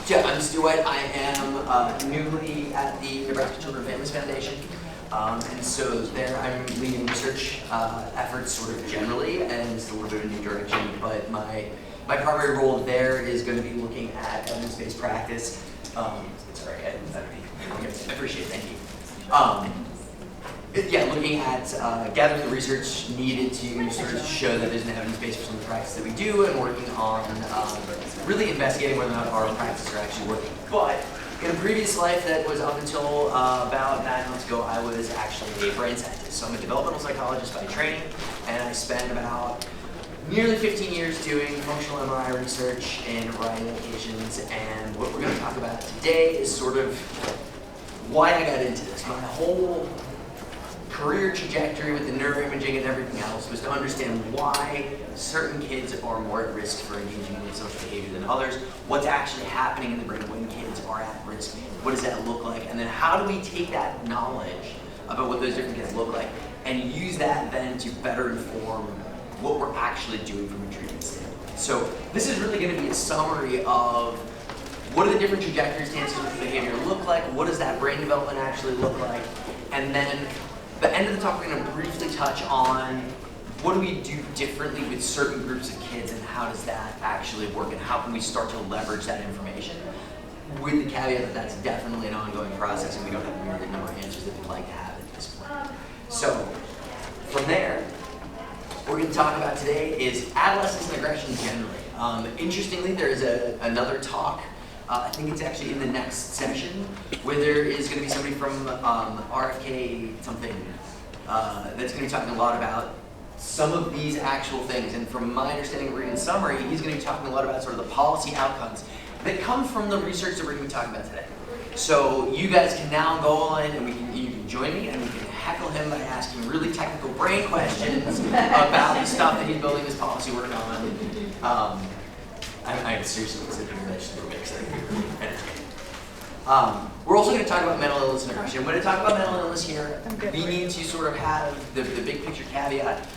Yeah, I'm Stuart. I am newly at the Nebraska Children and Families Foundation. And so there I'm leading research efforts sort of generally, and it's a little bit of a new direction, but my primary role there is going to be looking at evidence-based practice. Sorry, I appreciate it, thank you. Yeah, looking at gathering the research needed to sort of show that there's an evidence base for some of the practice that we do, and working on really investigating whether or not our practices are actually working. But in a previous life that was up until about 9 months ago, I was actually a brain scientist. So I'm a developmental psychologist by training, and I spent about nearly 15 years doing functional MRI research in a variety of occasions. And what we're going to talk about today is sort of why I got into this. My whole career trajectory with the neuroimaging and everything else was to understand why certain kids are more at risk for engaging in social behavior than others, what's actually happening in the brain when kids are at risk, what does that look like, and then how do we take that knowledge about what those different kids look like and use that then to better inform what we're actually doing from a treatment standpoint. So this is really going to be a summary of what are the different trajectories to social behavior look like, what does that brain development actually look like, and then the end of the talk, we're going to briefly touch on what do we do differently with certain groups of kids and how does that actually work and how can we start to leverage that information, with the caveat that that's definitely an ongoing process and we don't have nearly the number of answers that we'd like to have at this point. So from there, what we're going to talk about today is adolescence and aggression generally. Interestingly, there is another talk, I think it's actually in the next session, where there is going to be somebody from RFK something that's going to be talking a lot about some of these actual things. And from my understanding, in summary, he's going to be talking a lot about sort of the policy outcomes that come from the research that we're going to be talking about today. So you guys can now go on and you can join me and we can heckle him by asking really technical brain questions about the stuff that he's building his policy work on. I seriously consider this a mix. We're also going to talk about mental illness and aggression. When I talk about mental illness here, we need to sort of have the big picture caveat.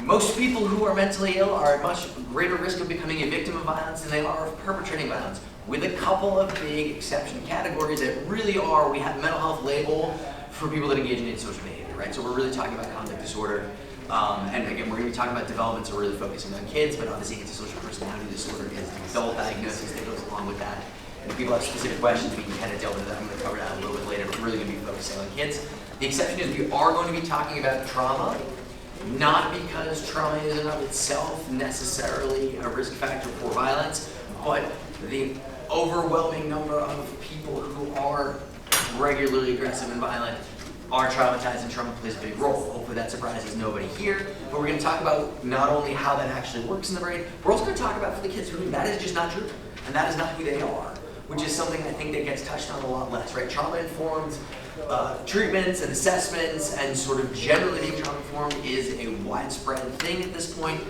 Most people who are mentally ill are at much greater risk of becoming a victim of violence than they are of perpetrating violence, with a couple of big exception categories that really are, we have a mental health label for people that engage in antisocial behavior, right? So we're really talking about conflict disorder. And again, we're going to be talking about development, so we're really focusing on kids, but obviously antisocial personality disorder is an adult diagnosis that goes along with that. And if people have specific questions, we can kind of delve into that. I'm going to cover that a little bit later, but we're really going to be focusing on kids. The exception is we are going to be talking about trauma, not because trauma is in and of itself necessarily a risk factor for violence, but the overwhelming number of people who are regularly aggressive and violent are traumatized, and trauma plays a big role. Hopefully that surprises nobody here. But we're going to talk about not only how that actually works in the brain, we're also going to talk about for the kids who that is just not true, and that is not who they are, which is something I think that gets touched on a lot less, right? Trauma-informed treatments and assessments and sort of generally being trauma-informed is a widespread thing at this point.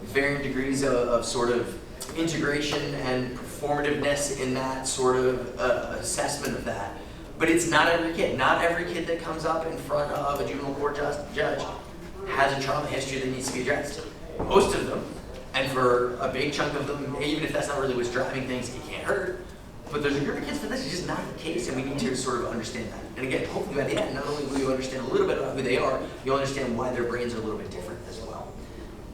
Varying degrees of sort of integration and performativeness in that sort of assessment of that. But it's not every kid. Not every kid that comes up in front of a juvenile court judge has a trauma history that needs to be addressed. Most of them, and for a big chunk of them, even if that's not really what's driving things, it can't hurt. But there's a group of kids for this, it's just not the case, and we need to sort of understand that. And again, hopefully by the end, not only will you understand a little bit about who they are, you'll understand why their brains are a little bit different as well.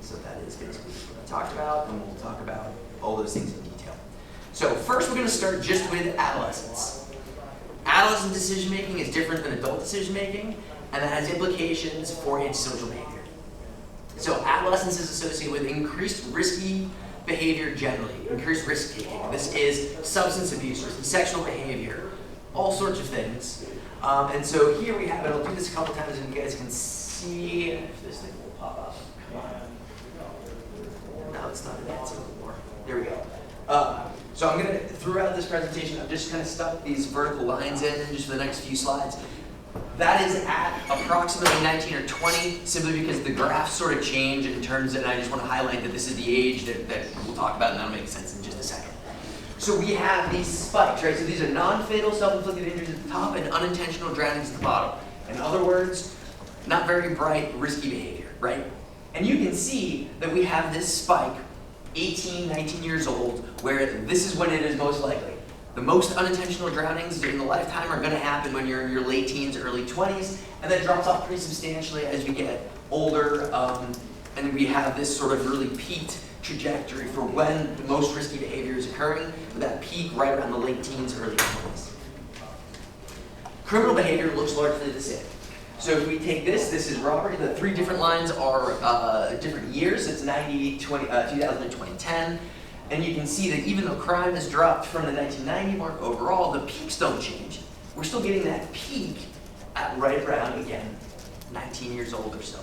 So that is basically what I talked about, and we'll talk about all those things in detail. So first we're going to start just with adolescence. Adolescent decision-making is different than adult decision-making, and that has implications for antisocial behavior. So adolescence is associated with increased risky behavior generally, increased risk-taking. This is substance abuse, sexual behavior, all sorts of things. And so here we have it. I'll do this a couple times and you guys can see if this thing will pop up. Come on. No, it's not advancing anymore. There we go. So I'm going to, throughout this presentation, I've just kind of stuck these vertical lines in just for the next few slides. That is at approximately 19 or 20, simply because the graphs sort of change in terms, and I just want to highlight that this is the age that we'll talk about, and that'll make sense in just a second. So we have these spikes, right? So these are non-fatal self-inflicted injuries at the top and unintentional drownings at the bottom. In other words, not very bright, risky behavior, right? And you can see that we have this spike 18, 19 years old, where this is when it is most likely. The most unintentional drownings in the lifetime are going to happen when you're in your late teens, early 20s, and then drops off pretty substantially as we get older, and we have this sort of really peaked trajectory for when the most risky behavior is occurring, with that peak right around the late teens, early 20s. Criminal behavior looks largely the same. So if we take this is robbery. The three different lines are different years. It's 2000 and 2010. And you can see that even though crime has dropped from the 1990 mark overall, the peaks don't change. We're still getting that peak at right around, again, 19 years old or so.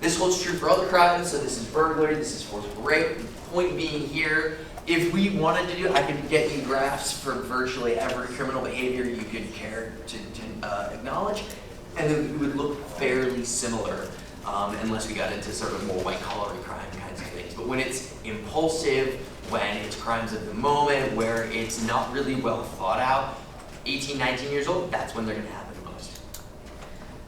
This holds true for other crimes. So this is burglary, this is forcible rape. The point being here, if we wanted to do it, I could get you graphs for virtually every criminal behavior you could care to acknowledge, and then it would look fairly similar, unless we got into sort of more white-collar crime kinds of things. But when it's impulsive, when it's crimes of the moment, where it's not really well thought out, 18, 19 years old, that's when they're going to happen most.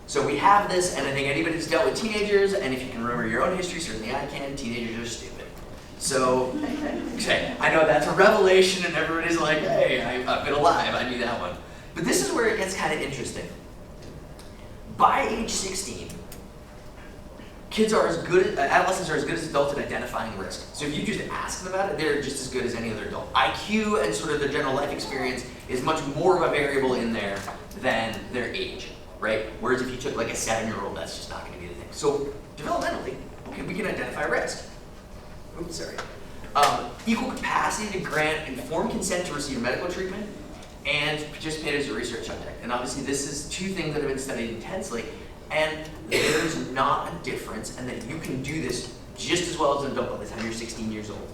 So we have this, and I think anybody who's dealt with teenagers, and if you can remember your own history, certainly I can, teenagers are stupid. So, okay, I know that's a revelation, and everybody's like, hey, I've been alive, I knew that one. But this is where it gets kind of interesting. By age 16, adolescents are as good as adults at identifying risk. So if you just ask them about it, they're just as good as any other adult. IQ and sort of their general life experience is much more of a variable in there than their age, right? Whereas if you took like a 7-year-old, that's just not going to be the thing. So developmentally, okay, we can identify risk. Oops, sorry. Equal capacity to grant informed consent to receive medical treatment and participate as a research subject. And obviously this is two things that have been studied intensely, and there's not a difference, and that you can do this just as well as an adult by the time you're 16 years old.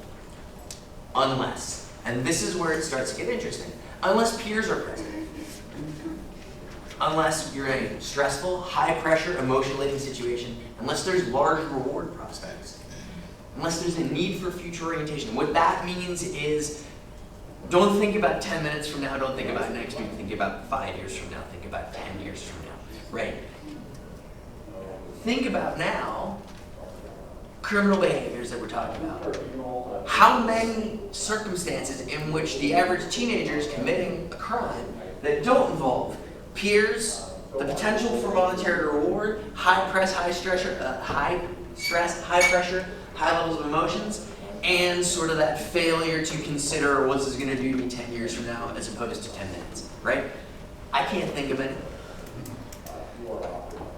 Unless, and this is where it starts to get interesting, unless peers are present. Unless you're in a stressful, high-pressure, emotion-laden situation, unless there's large reward prospects, unless there's a need for future orientation. What that means is, don't think about 10 minutes from now, don't think about next week, think about 5 years from now, think about 10 years from now, right? Think about now, criminal behaviors that we're talking about. How many circumstances in which the average teenager is committing a crime that don't involve peers, the potential for monetary reward, high stress, high pressure, high levels of emotions, and sort of that failure to consider what's this going to do to me 10 years from now as opposed to 10 minutes, right? I can't think of any.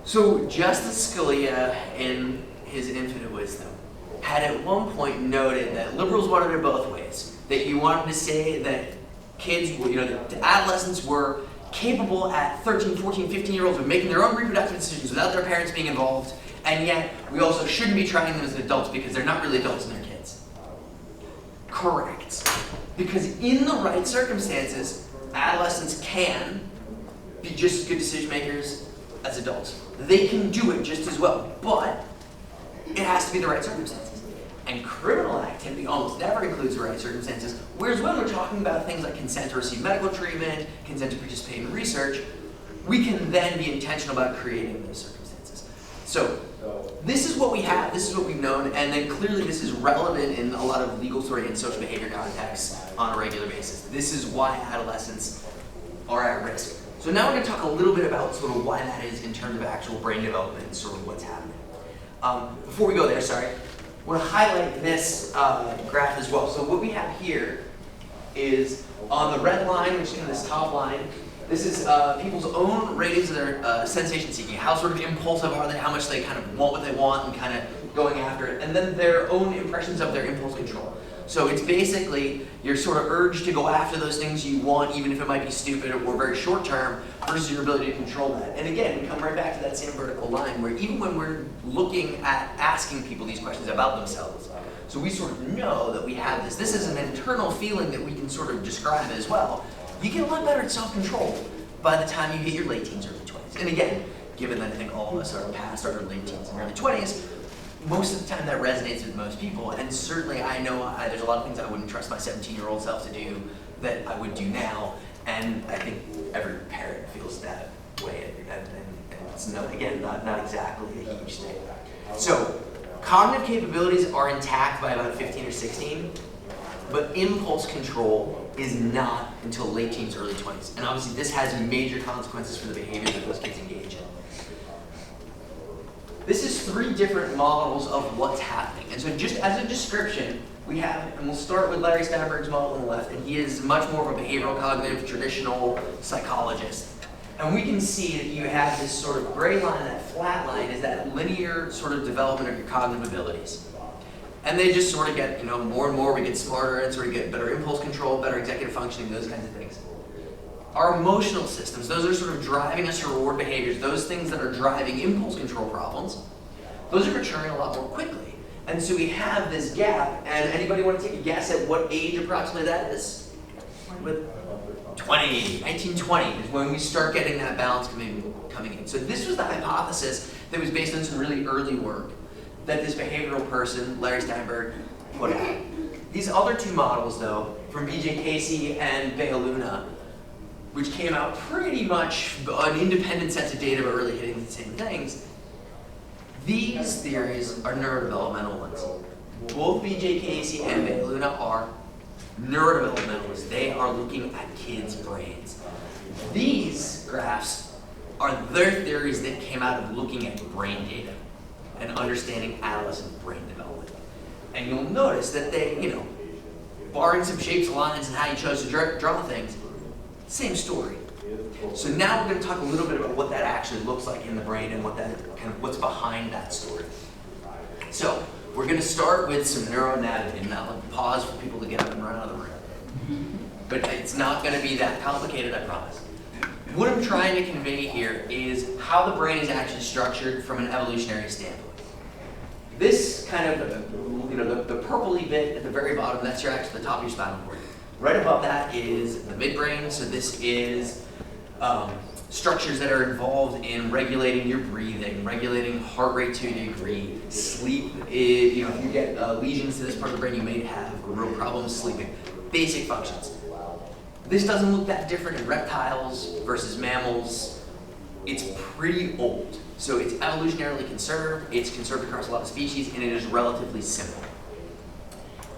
So Justice Scalia, in his infinite wisdom, had at one point noted that liberals wanted it both ways. That you wanted to say that kids, that adolescents were capable at 13, 14, 15-year-olds of making their own reproductive decisions without their parents being involved, and yet we also shouldn't be trying them as adults because they're not really adults and they're kids. Correct. Because in the right circumstances, adolescents can be just as good decision makers as adults. They can do it just as well, but it has to be the right circumstances. And criminal activity almost never includes the right circumstances, whereas when we're talking about things like consent to receive medical treatment, consent to participate in research, we can then be intentional about creating those circumstances. So this is what we have, this is what we've known, and then clearly this is relevant in a lot of legal theory and social behavior contexts on a regular basis. This is why adolescents are at risk. So now we're going to talk a little bit about sort of why that is in terms of actual brain development and sort of what's happening. Before we go there, I want to highlight this graph as well. So what we have here is on the red line, which is in this top line, this is people's own ratings of their sensation seeking. How sort of impulsive are they? How much they kind of want what they want and kind of going after it. And then their own impressions of their impulse control. So it's basically your sort of urge to go after those things you want, even if it might be stupid or very short term, versus your ability to control that. And again, we come right back to that same vertical line where even when we're looking at asking people these questions about themselves, so we sort of know that we have this. This is an internal feeling that we can sort of describe as well. You get a lot better at self-control by the time you hit your late teens, early 20s. And again, given that I think all of us are past our late teens and early 20s, most of the time that resonates with most people, and certainly I know there's a lot of things I wouldn't trust my 17-year-old self to do that I would do now, and I think every parent feels that way, and it's not exactly a huge thing. So, cognitive capabilities are intact by about 15 or 16, but impulse control is not until late teens, early 20s. And obviously this has major consequences for the behavior that those kids engage in. This is 3 different models of what's happening. And so just as a description, we have, and we'll start with Larry Steinberg's model on the left, and he is much more of a behavioral cognitive traditional psychologist. And we can see that you have this sort of gray line, that flat line is that linear sort of development of your cognitive abilities. And they just sort of get, more and more, we get smarter and sort of get better impulse control, better executive functioning, those kinds of things. Our emotional systems, those are sort of driving us to reward behaviors, those things that are driving impulse control problems, those are maturing a lot more quickly. And so we have this gap, and anybody want to take a guess at what age approximately that is? With 1920 is when we start getting that balance coming in. So this was the hypothesis that was based on some really early work that this behavioral person, Larry Steinberg, put out. These other 2 models, though, from B.J. Casey and Bayaluna, which came out pretty much on independent sets of data but really hitting the same things, these theories are neurodevelopmental ones. Both B.J. Casey and Bayaluna are neurodevelopmentalists. They are looking at kids' brains. These graphs are their theories that came out of looking at brain data and understanding adolescent brain development. And you'll notice that they, barring some shapes, lines, and how you chose to draw things, same story. So now we're going to talk a little bit about what that actually looks like in the brain and what's behind that story. So we're going to start with some neuroanatomy, and I'll pause for people to get up and run out of the room. But it's not going to be that complicated, I promise. What I'm trying to convey here is how the brain is actually structured from an evolutionary standpoint. This kind of, the purpley bit at the very bottom, that's actually the top of your spinal cord. Right above that is the midbrain, so this is structures that are involved in regulating your breathing, regulating heart rate to a degree, sleep. If you get lesions to this part of the brain, you may have real problems sleeping. Basic functions. This doesn't look that different in reptiles versus mammals. It's pretty old. So it's evolutionarily conserved, it's conserved across a lot of species, and it is relatively simple.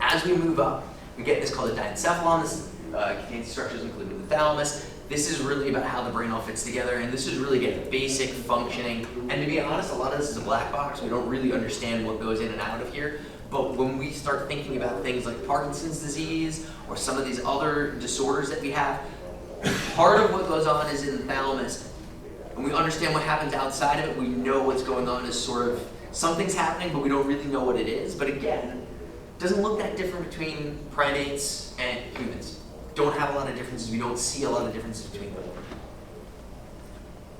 As we move up, we get this called a diencephalon. This contains structures including the thalamus. This is really about how the brain all fits together, and this is really get basic functioning. And to be honest, a lot of this is a black box. We don't really understand what goes in and out of here. But when we start thinking about things like Parkinson's disease or some of these other disorders that we have, part of what goes on is in the thalamus. And we understand what happens outside of it. We know what's going on is sort of something's happening, but we don't really know what it is. But again, it doesn't look that different between primates and humans. Don't have a lot of differences. We don't see a lot of differences between them.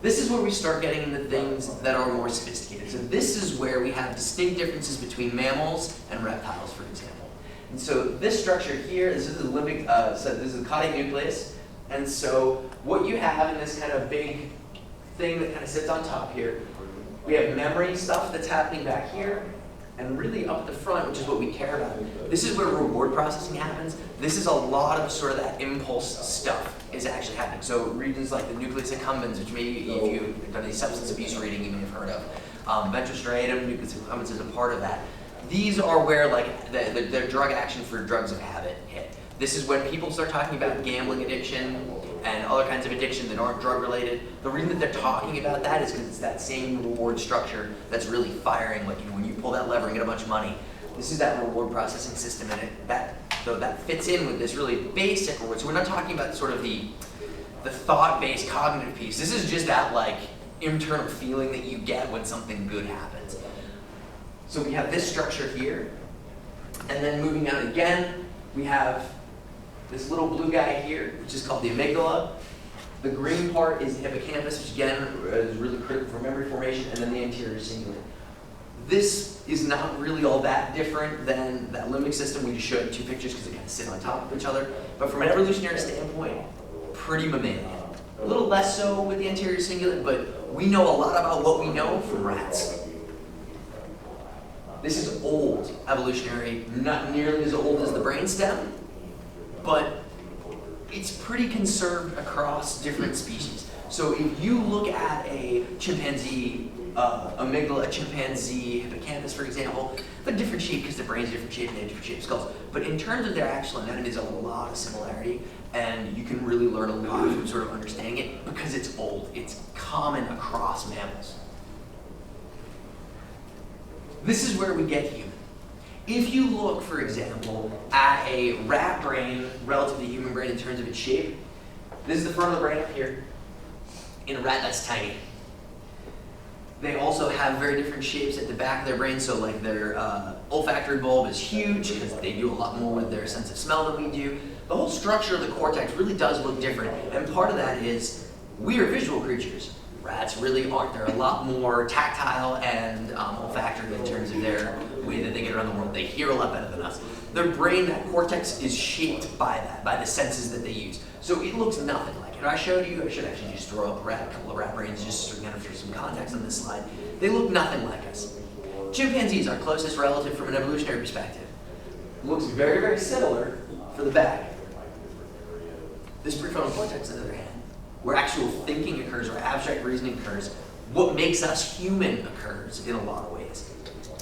This is where we start getting into things that are more sophisticated. So this is where we have distinct differences between mammals and reptiles, for example. And so this structure here, this is the limbic, so this is the caudate nucleus. And so what you have in this kind of big thing that kind of sits on top here, we have memory stuff that's happening back here, and really up at the front, which is what we care about. This is where reward processing happens. This is a lot of sort of that impulse stuff is actually happening. So regions like the nucleus accumbens, which maybe if you've done any substance abuse reading, you may have heard of. Ventral striatum, nucleus accumbens is a part of that. These are where like the drug action for drugs of habit hit. This is when people start talking about gambling addiction and other kinds of addiction that aren't drug related. The reason that they're talking about that is because it's that same reward structure that's really firing. Like when you pull that lever and get a bunch of money, this is that reward processing system, and that fits in with this really basic reward. So we're not talking about sort of the thought-based cognitive piece. This is just that like internal feeling that you get when something good happens. So we have this structure here, and then moving out again, we have this little blue guy here, which is called the amygdala. The green part is the hippocampus, which again is really critical for memory formation, and then the anterior cingulate. This is not really all that different than that limbic system. We just showed you 2 pictures because they kind of sit on top of each other. But from an evolutionary standpoint, pretty mammalian. A little less so with the anterior cingulate, but we know a lot about what we know from rats. This is old evolutionary, not nearly as old as the brainstem, but it's pretty conserved across different species. So if you look at a chimpanzee amygdala, a chimpanzee hippocampus, for example, they're different shape because their brains are different shape and they have different shaped skulls. But in terms of their actual anatomy, there's a lot of similarity, and you can really learn a lot from sort of understanding it because it's old. It's common across mammals. This is where we get human. If you look, for example, at a rat brain relative to the human brain in terms of its shape, this is the front of the brain up here. In a rat, that's tiny. They also have very different shapes at the back of their brain, so like their olfactory bulb is huge because they do a lot more with their sense of smell than we do. The whole structure of the cortex really does look different, and part of that is we are visual creatures. Rats really aren't. They're a lot more tactile and olfactory in terms of their way that they get around the world. They hear a lot better than us. Their brain, that cortex, is shaped by that, by the senses that they use. So it looks nothing like it. I showed you, I should actually just throw up a couple of rat brains just to kind of for some context on this slide. They look nothing like us. Chimpanzees, our closest relative from an evolutionary perspective, looks very, very similar for the back. This prefrontal cortex, on the other hand, where actual thinking occurs, or abstract reasoning occurs, what makes us human occurs in a lot of ways.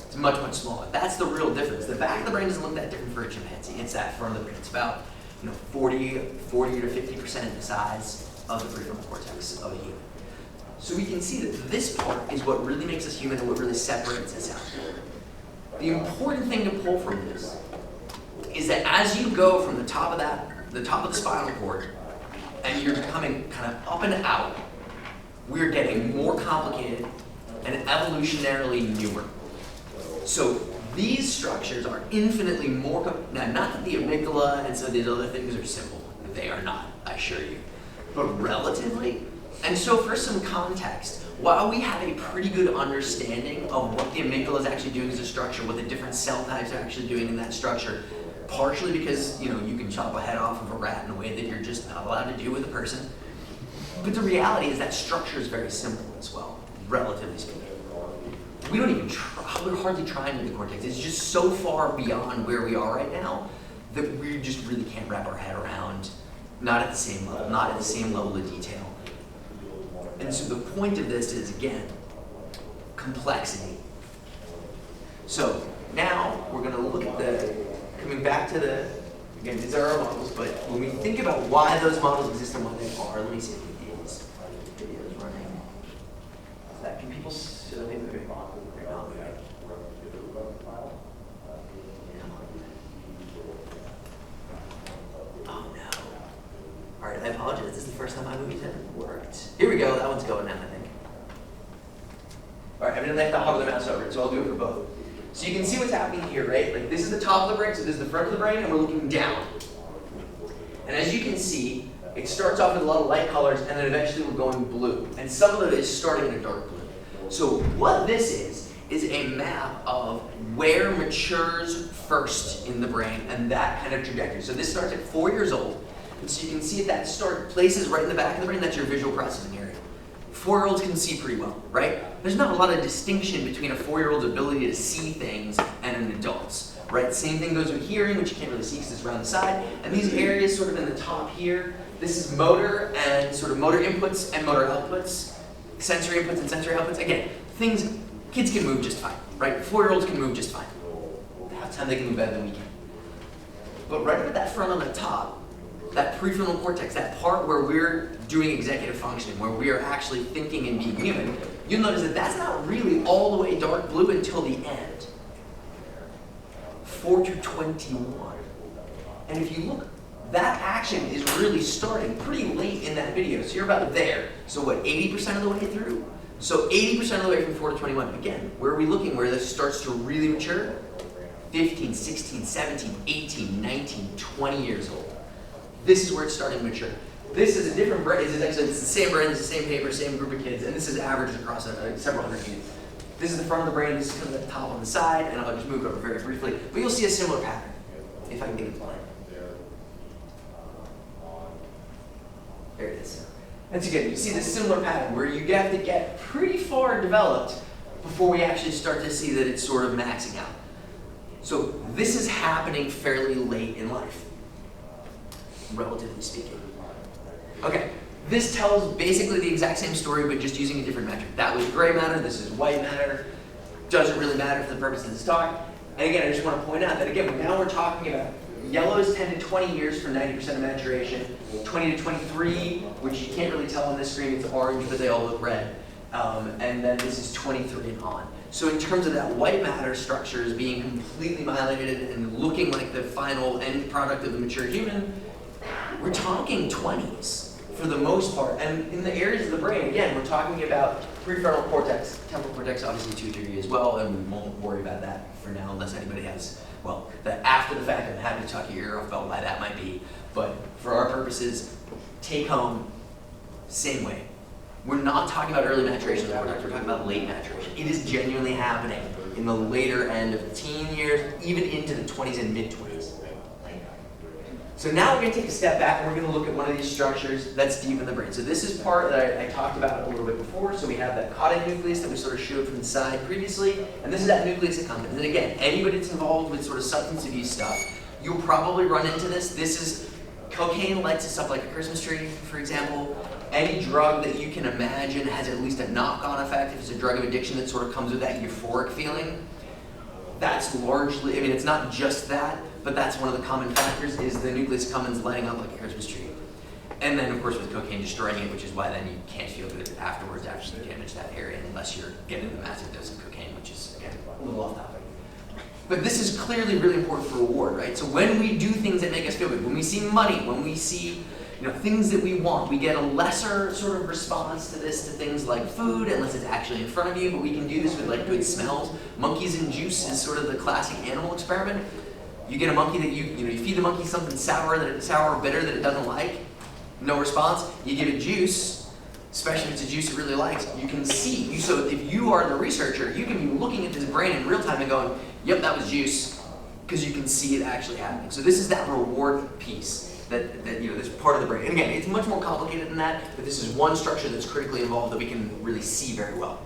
It's much, much smaller. That's the real difference. The back of the brain doesn't look that different for a chimpanzee. It's that front of the brain. It's about 40 to 50% the size of the prefrontal cortex of a human. So we can see that this part is what really makes us human and what really separates us out. The important thing to pull from this is that as you go from the top of the spinal cord, and you're coming kind of up and out, we're getting more complicated and evolutionarily newer. So these structures are infinitely more, now not that the amygdala and some of these other things are simple, they are not, I assure you, but relatively. And so for some context, while we have a pretty good understanding of what the amygdala is actually doing as a structure, what the different cell types are actually doing in that structure, partially because you can chop a head off of a rat in a way that you're just not allowed to do with a person. But the reality is that structure is very simple as well, relatively speaking. We don't even try, we're hardly trying with the cortex. It's just so far beyond where we are right now that we just really can't wrap our head around, not at the same level, not at the same level of detail. And so the point of this is, again, complexity. So now we're going to look at coming back to again, these are our models, but when we think about why those models exist and what they are, let me see if these videos running. Can people sit up in the big model? Oh no. Alright, I apologize. This is the first time my movies have worked. Here we go, that one's going now, I think. Alright, I'm going to have to hover the mouse over it, so I'll do it for both. So you can see what's happening here, right? Like this is the top of the brain, so this is the front of the brain, and we're looking down. And as you can see, it starts off with a lot of light colors, and then eventually we're going blue. And some of it is starting in a dark blue. So what this is a map of where matures first in the brain and that kind of trajectory. So this starts at 4 years old. And so you can see at that start places right in the back of the brain, that's your visual processing area. 4-year-olds can see pretty well, right? There's not a lot of distinction between a 4-year-old's ability to see things and an adult's, right? Same thing goes with hearing, which you can't really see because it's around the side. And these areas sort of in the top here, this is motor and sort of motor inputs and motor outputs, sensory inputs and sensory outputs. Again, things, kids can move just fine, right? 4-year-olds can move just fine. Half the time they can move better than we can. But right up at that front on the top, that prefrontal cortex, that part where we're doing executive functioning, where we are actually thinking and being human, you'll notice that that's not really all the way dark blue until the end. 4 to 21. And if you look, that action is really starting pretty late in that video. So you're about there. So what, 80% of the way through? So 80% of the way from 4 to 21. Again, where are we looking where this starts to really mature? 15, 16, 17, 18, 19, 20 years old. This is where it's starting to mature. This is a different brain. It's the same brain, it's the same paper, same group of kids, and this is averaged across several hundred units. This is the front of the brain, this is kind of the top on the side, and I'll just move it over very briefly. But you'll see a similar pattern, if I can get it to play. There it is. Once again, you see this similar pattern where you have to get pretty far developed before we actually start to see that it's sort of maxing out. So this is happening fairly late in life, relatively speaking. Okay, This tells basically the exact same story, but just using a different metric. That was gray matter, this is white matter. Doesn't really matter for the purpose of this talk. And again, I just want to point out that again, now we're talking about yellow is 10 to 20 years for 90% of maturation, 20 to 23, which you can't really tell on this screen, it's orange, but they all look red. And then this is 23 and on. So in terms of that white matter structures being completely myelinate and looking like the final end product of the mature human, we're talking 20s for the most part. And in the areas of the brain, again, we're talking about prefrontal cortex, temporal cortex, obviously 2 to 3 as well, and we won't worry about that for now unless anybody has, well, that after the fact, I'm happy to talk your ear off about why that might be. But for our purposes, take home, same way. We're not talking about early maturation of the cortex, we're talking about late maturation. It is genuinely happening in the later end of the teen years, even into the 20s and mid-20s. So now we're going to take a step back and we're going to look at one of these structures that's deep in the brain. So this is part that I talked about a little bit before. So we have that caudate nucleus that we sort of showed from the side previously, and this is that nucleus accumbens. And again, anybody that's involved with sort of substance abuse stuff, you'll probably run into this. This is cocaine lights us up like a Christmas tree, for example. Any drug that you can imagine has at least a knock-on effect. If it's a drug of addiction that sort of comes with that euphoric feeling, that's largely, I mean, it's not just that, but that's one of the common factors is the nucleus accumbens lighting up like a Christmas tree. And then, of course, with cocaine destroying it, which is why then you can't feel good afterwards after you damage that area unless you're getting a massive dose of cocaine, which is, again, a little off topic. But this is clearly really important for reward, right? So when we do things that make us feel good, when we see money, when we see things that we want, we get a lesser sort of response to this, to things like food, unless it's actually in front of you, but we can do this with like good smells. Monkeys and juice is sort of the classic animal experiment. You get a monkey that you feed the monkey something sour or bitter that it doesn't like, no response. You give it juice, especially if it's a juice it really likes, you can see. So if you are the researcher, you can be looking at this brain in real time and going, yep, that was juice, because you can see it actually happening. So this is that reward piece. That's part of the brain. And again, it's much more complicated than that, but this is one structure that's critically involved that we can really see very well.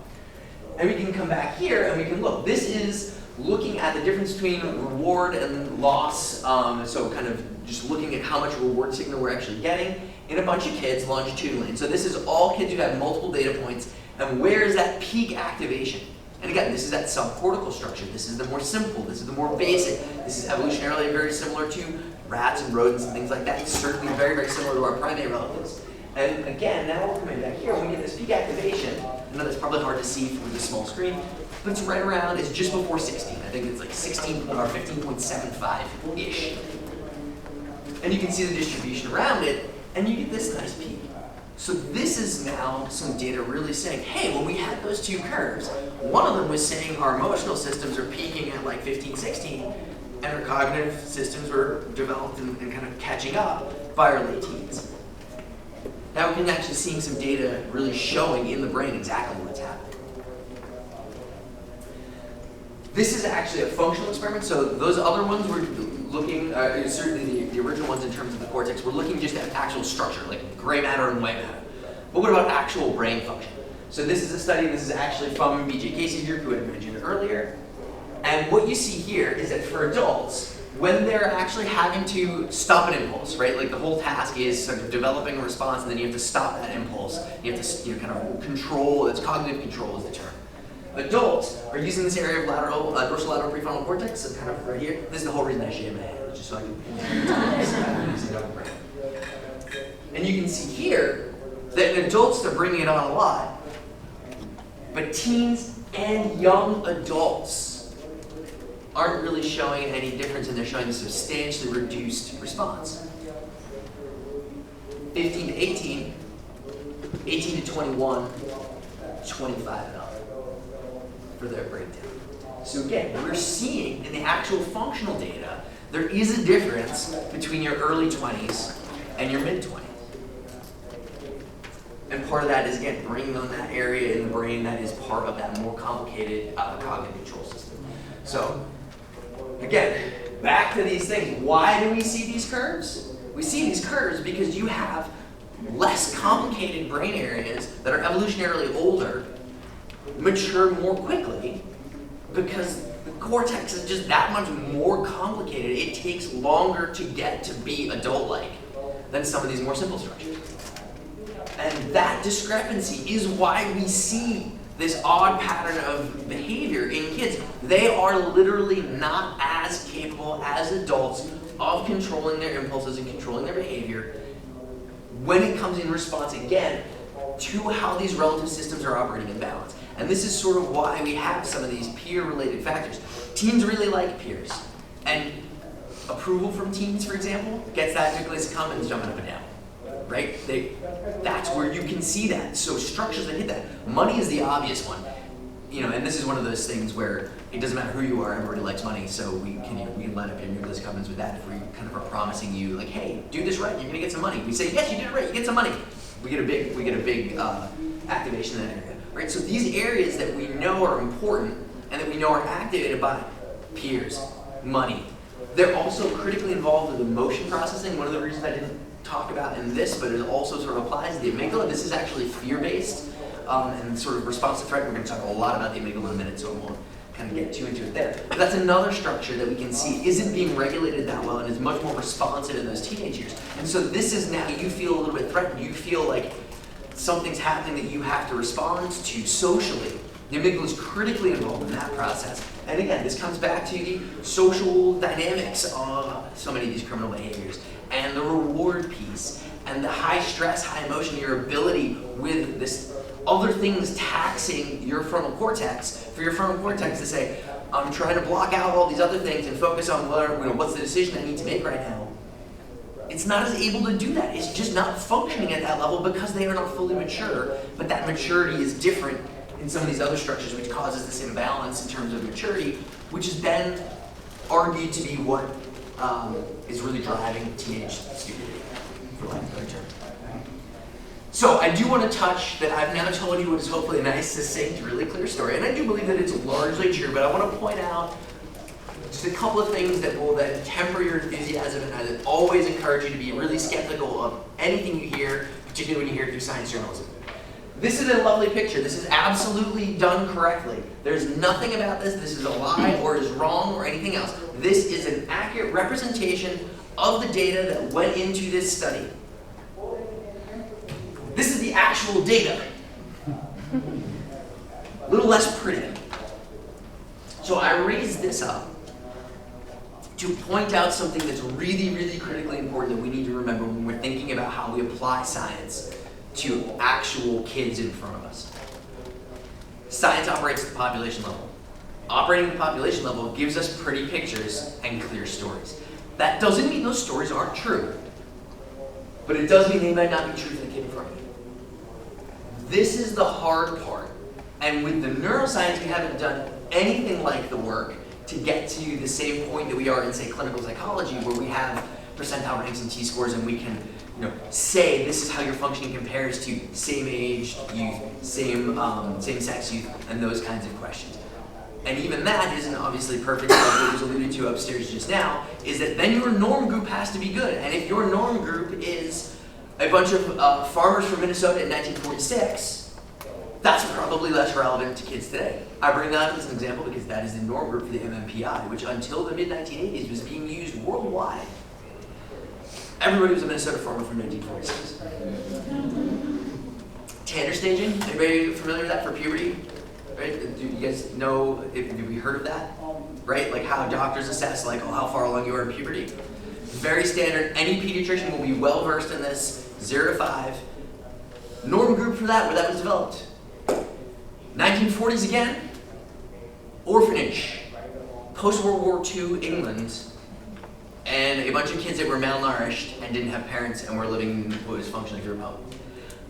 And we can come back here and we can look. This is looking at the difference between reward and loss, so kind of just looking at how much reward signal we're actually getting in a bunch of kids longitudinally. And so this is all kids who have multiple data points, and where is that peak activation? And again, this is that subcortical structure. This is the more simple, this is the more basic. This is evolutionarily very similar to rats and rodents and things like that. It's certainly very, very similar to our primate relatives. And again, now we're coming back here, when we get this peak activation, I know that's probably hard to see with a small screen, but it's right around, it's just before 16. I think it's like 16 or 15.75-ish. And you can see the distribution around it, and you get this nice peak. So this is now some data really saying, hey, when we had those two curves, one of them was saying our emotional systems are peaking at like 15, 16, and our cognitive systems were developed and kind of catching up by our late teens. Now we can actually see some data really showing in the brain exactly what's happening. This is actually a functional experiment, so those other ones were looking, certainly the original ones in terms of the cortex, we're looking just at actual structure, like gray matter and white matter. But what about actual brain function? So this is a study, this is actually from B.J. Casey's group, who I mentioned earlier. And what you see here is that for adults, when they're actually having to stop an impulse, right? Like the whole task is sort of developing a response, and then you have to stop that impulse. You have to kind of control, it's cognitive control is the term. Adults are using this area of dorsolateral prefrontal cortex, so kind of right here. This is the whole reason I shave my head, just so I can and you can see here that in adults they're bringing it on a lot, but teens and young adults aren't really showing any difference, and they're showing a substantially reduced response. 15 to 18, 18 to 21, 25 and up for their breakdown. So again, we're seeing in the actual functional data, there is a difference between your early 20s and your mid-20s. And part of that is, again, bringing on that area in the brain that is part of that more complicated cognitive control system. So, again, back to these things. Why do we see these curves? We see these curves because you have less complicated brain areas that are evolutionarily older mature more quickly because the cortex is just that much more complicated. It takes longer to get to be adult-like than some of these more simple structures. And that discrepancy is why we see this odd pattern of behavior in kids. They are literally not as capable as adults of controlling their impulses and controlling their behavior when it comes in response, again, to how these relative systems are operating in balance. And this is sort of why we have some of these peer-related factors. Teens really like peers. And approval from teens, for example, gets that nucleus accumbens jumping up and down. Right? That's where you can see that. So structures that hit that. Money is the obvious one. And this is one of those things where it doesn't matter who you are, everybody likes money, so we can line up your nucleus accumbens with that if we kind of are promising you, like, hey, do this right, you're gonna get some money. We say, yes, you did it right, you get some money. We get a big activation in that area. Right? So these areas that we know are important and that we know are activated by peers, money. They're also critically involved with emotion processing. One of the reasons I didn't talk about in this, but it also sort of applies to the amygdala. This is actually fear-based and sort of response to threat. We're going to talk a lot about the amygdala in a minute, so I won't kind of get too into it there. But that's another structure that we can see isn't being regulated that well and is much more responsive in those teenage years. And so this is now, you feel a little bit threatened. You feel like something's happening that you have to respond to socially. The amygdala is critically involved in that process. And again, this comes back to the social dynamics of so many of these criminal behaviors and the reward piece and the high stress, high emotion, your ability with this other things taxing your frontal cortex, for your frontal cortex to say, I'm trying to block out all these other things and focus on what's the decision I need to make right now. It's not as able to do that. It's just not functioning at that level because they are not fully mature, but that maturity is different in some of these other structures, which causes this imbalance in terms of maturity, which has been argued to be what is really driving teenage stupidity, for lack of a better term. So I do want to touch that I've now told you what is hopefully a nice, succinct, really clear story, and I do believe that it's largely true, but I want to point out just a couple of things that will then temper your enthusiasm, and I always encourage you to be really skeptical of anything you hear, particularly when you hear it through science journalism. This is a lovely picture. This is absolutely done correctly. There's nothing about this is a lie or is wrong or anything else. This is an accurate representation of the data that went into this study. This is the actual data. A little less pretty. So I raised this up to point out something that's really, really critically important that we need to remember when we're thinking about how we apply science to actual kids in front of us. Science operates at the population level. Operating at the population level gives us pretty pictures and clear stories. That doesn't mean those stories aren't true, but it does mean they might not be true for the kid in front of you. This is the hard part, and with the neuroscience, we haven't done anything like the work to get to the same point that we are in, say, clinical psychology, where we have percentile ranks and t-scores, and we can say this is how your functioning compares to same-age youth, same-sex youth, and those kinds of questions. And even that isn't obviously perfect, like what was alluded to upstairs just now, is that then your norm group has to be good. And if your norm group is a bunch of farmers from Minnesota in 1946, that's probably less relevant to kids today. I bring that up as an example because that is the norm group for the MMPI, which until the mid-1980s was being used worldwide. Everybody was a Minnesota farmer from 1946. Tanner staging, anybody familiar with that for puberty? Right? Do you guys know, have we heard of that? Right? Like how doctors assess like how far along you are in puberty. Very standard. Any pediatrician will be well versed in this. 0 to 5. Norm group for that, where that was developed. 1940s again. Orphanage. Post-World War II England. And a bunch of kids that were malnourished and didn't have parents and were living in what was functionally group home.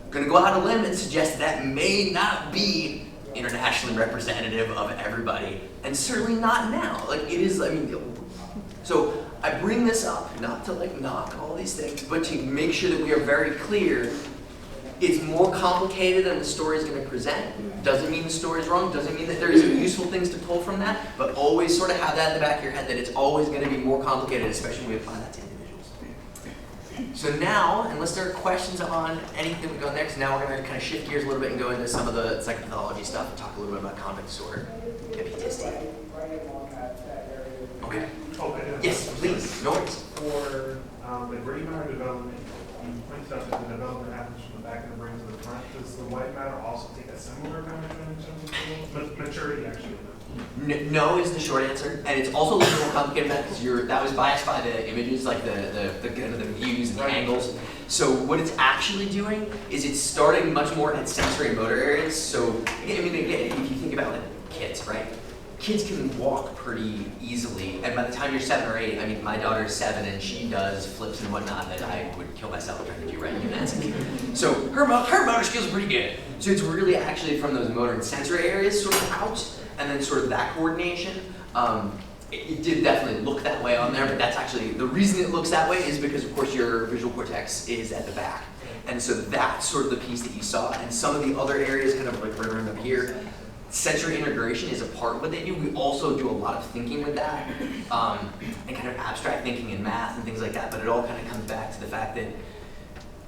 I'm going to go out on a limb and suggest that may not be internationally representative of everybody, and certainly not now. Like it is, so I bring this up not to like knock all these things, but to make sure that we are very clear. It's more complicated than the story is going to present. Doesn't mean the story is wrong. Doesn't mean that there isn't useful things to pull from that. But always sort of have that in the back of your head that it's always going to be more complicated, especially when we apply that to individuals. So now, unless there are questions on anything we go in there, because now we're going to kind of shift gears a little bit and go into some of the psychopathology stuff and talk a little bit about conduct disorder, PTSD. Okay. Okay. Yes, please. No worries. For the brain neurodevelopment in 20 stuff that the development happens from the back of the brain to the front. Does the white matter also take a similar kind of transition? Maturity, actually. No is the short answer, and it's also a little more complicated than that because that was biased by the images, like the kind of the views and the angles. So what it's actually doing is it's starting much more at sensory and motor areas. So I mean, again, if you think about like kids, right? Kids can walk pretty easily, and by the time you're 7 or 8, I mean, my daughter's 7 and she does flips and whatnot that I would kill myself trying to do right in gymnastics. So her motor skills are pretty good. So it's really actually from those motor and sensory areas sort of out, and then sort of that coordination. It did definitely look that way on there, but that's actually, the reason it looks that way is because of course your visual cortex is at the back. And so that's sort of the piece that you saw, and some of the other areas kind of like right around up here, sensory integration is a part of what they do. We also do a lot of thinking with that, and kind of abstract thinking in math and things like that, but it all kind of comes back to the fact that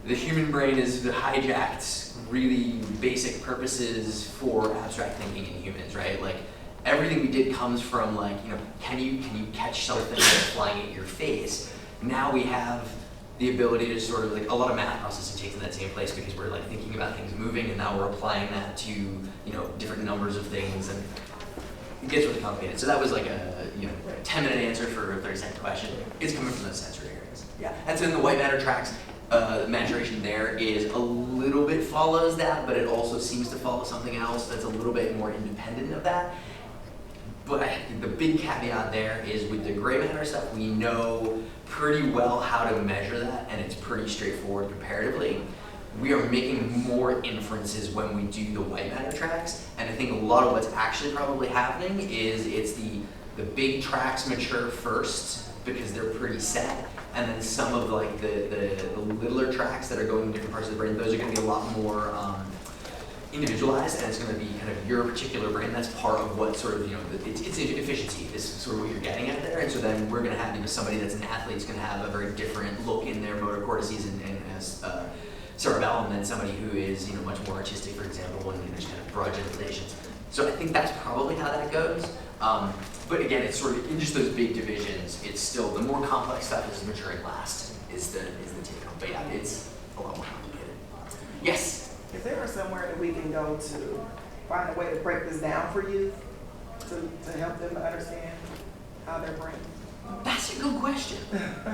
the human brain is hijacked really basic purposes for abstract thinking in humans, right? Like everything we did comes from like, you know, can you catch something that's flying at your face? Now we have the ability to sort of like, a lot of math processing takes in that same place because we're like thinking about things moving, and now we're applying that to, you know, different numbers of things, and it gets really complicated. So that was like a 10-minute answer for a 30-second question. It's coming from those sensory areas. Yeah, and so in the white matter tracks, maturation there is a little bit follows that, but it also seems to follow something else that's a little bit more independent of that. But I think the big caveat there is with the gray matter stuff, we know pretty well how to measure that, and it's pretty straightforward comparatively. We are making more inferences when we do the white matter tracks, and I think a lot of what's actually probably happening is it's the big tracks mature first because they're pretty set, and then some of like the littler tracks that are going in different parts of the brain, those are going to be a lot more individualized, and it's going to be kind of your particular brain. That's part of what sort of, you know, it's efficiency is sort of what you're getting at there. And so then we're going to have, you know, somebody that's an athlete is going to have a very different look in their motor cortices and cerebellum than somebody who is, you know, much more artistic, for example, and there's kind of broad generalizations. So I think that's probably how that goes. But again, it's sort of in just those big divisions. It's still the more complex stuff is maturing last is the take home. But yeah, it's a lot more complicated. Yes. Is there somewhere that we can go to find a way to break this down for youth to help them understand how their brain? That's a good question.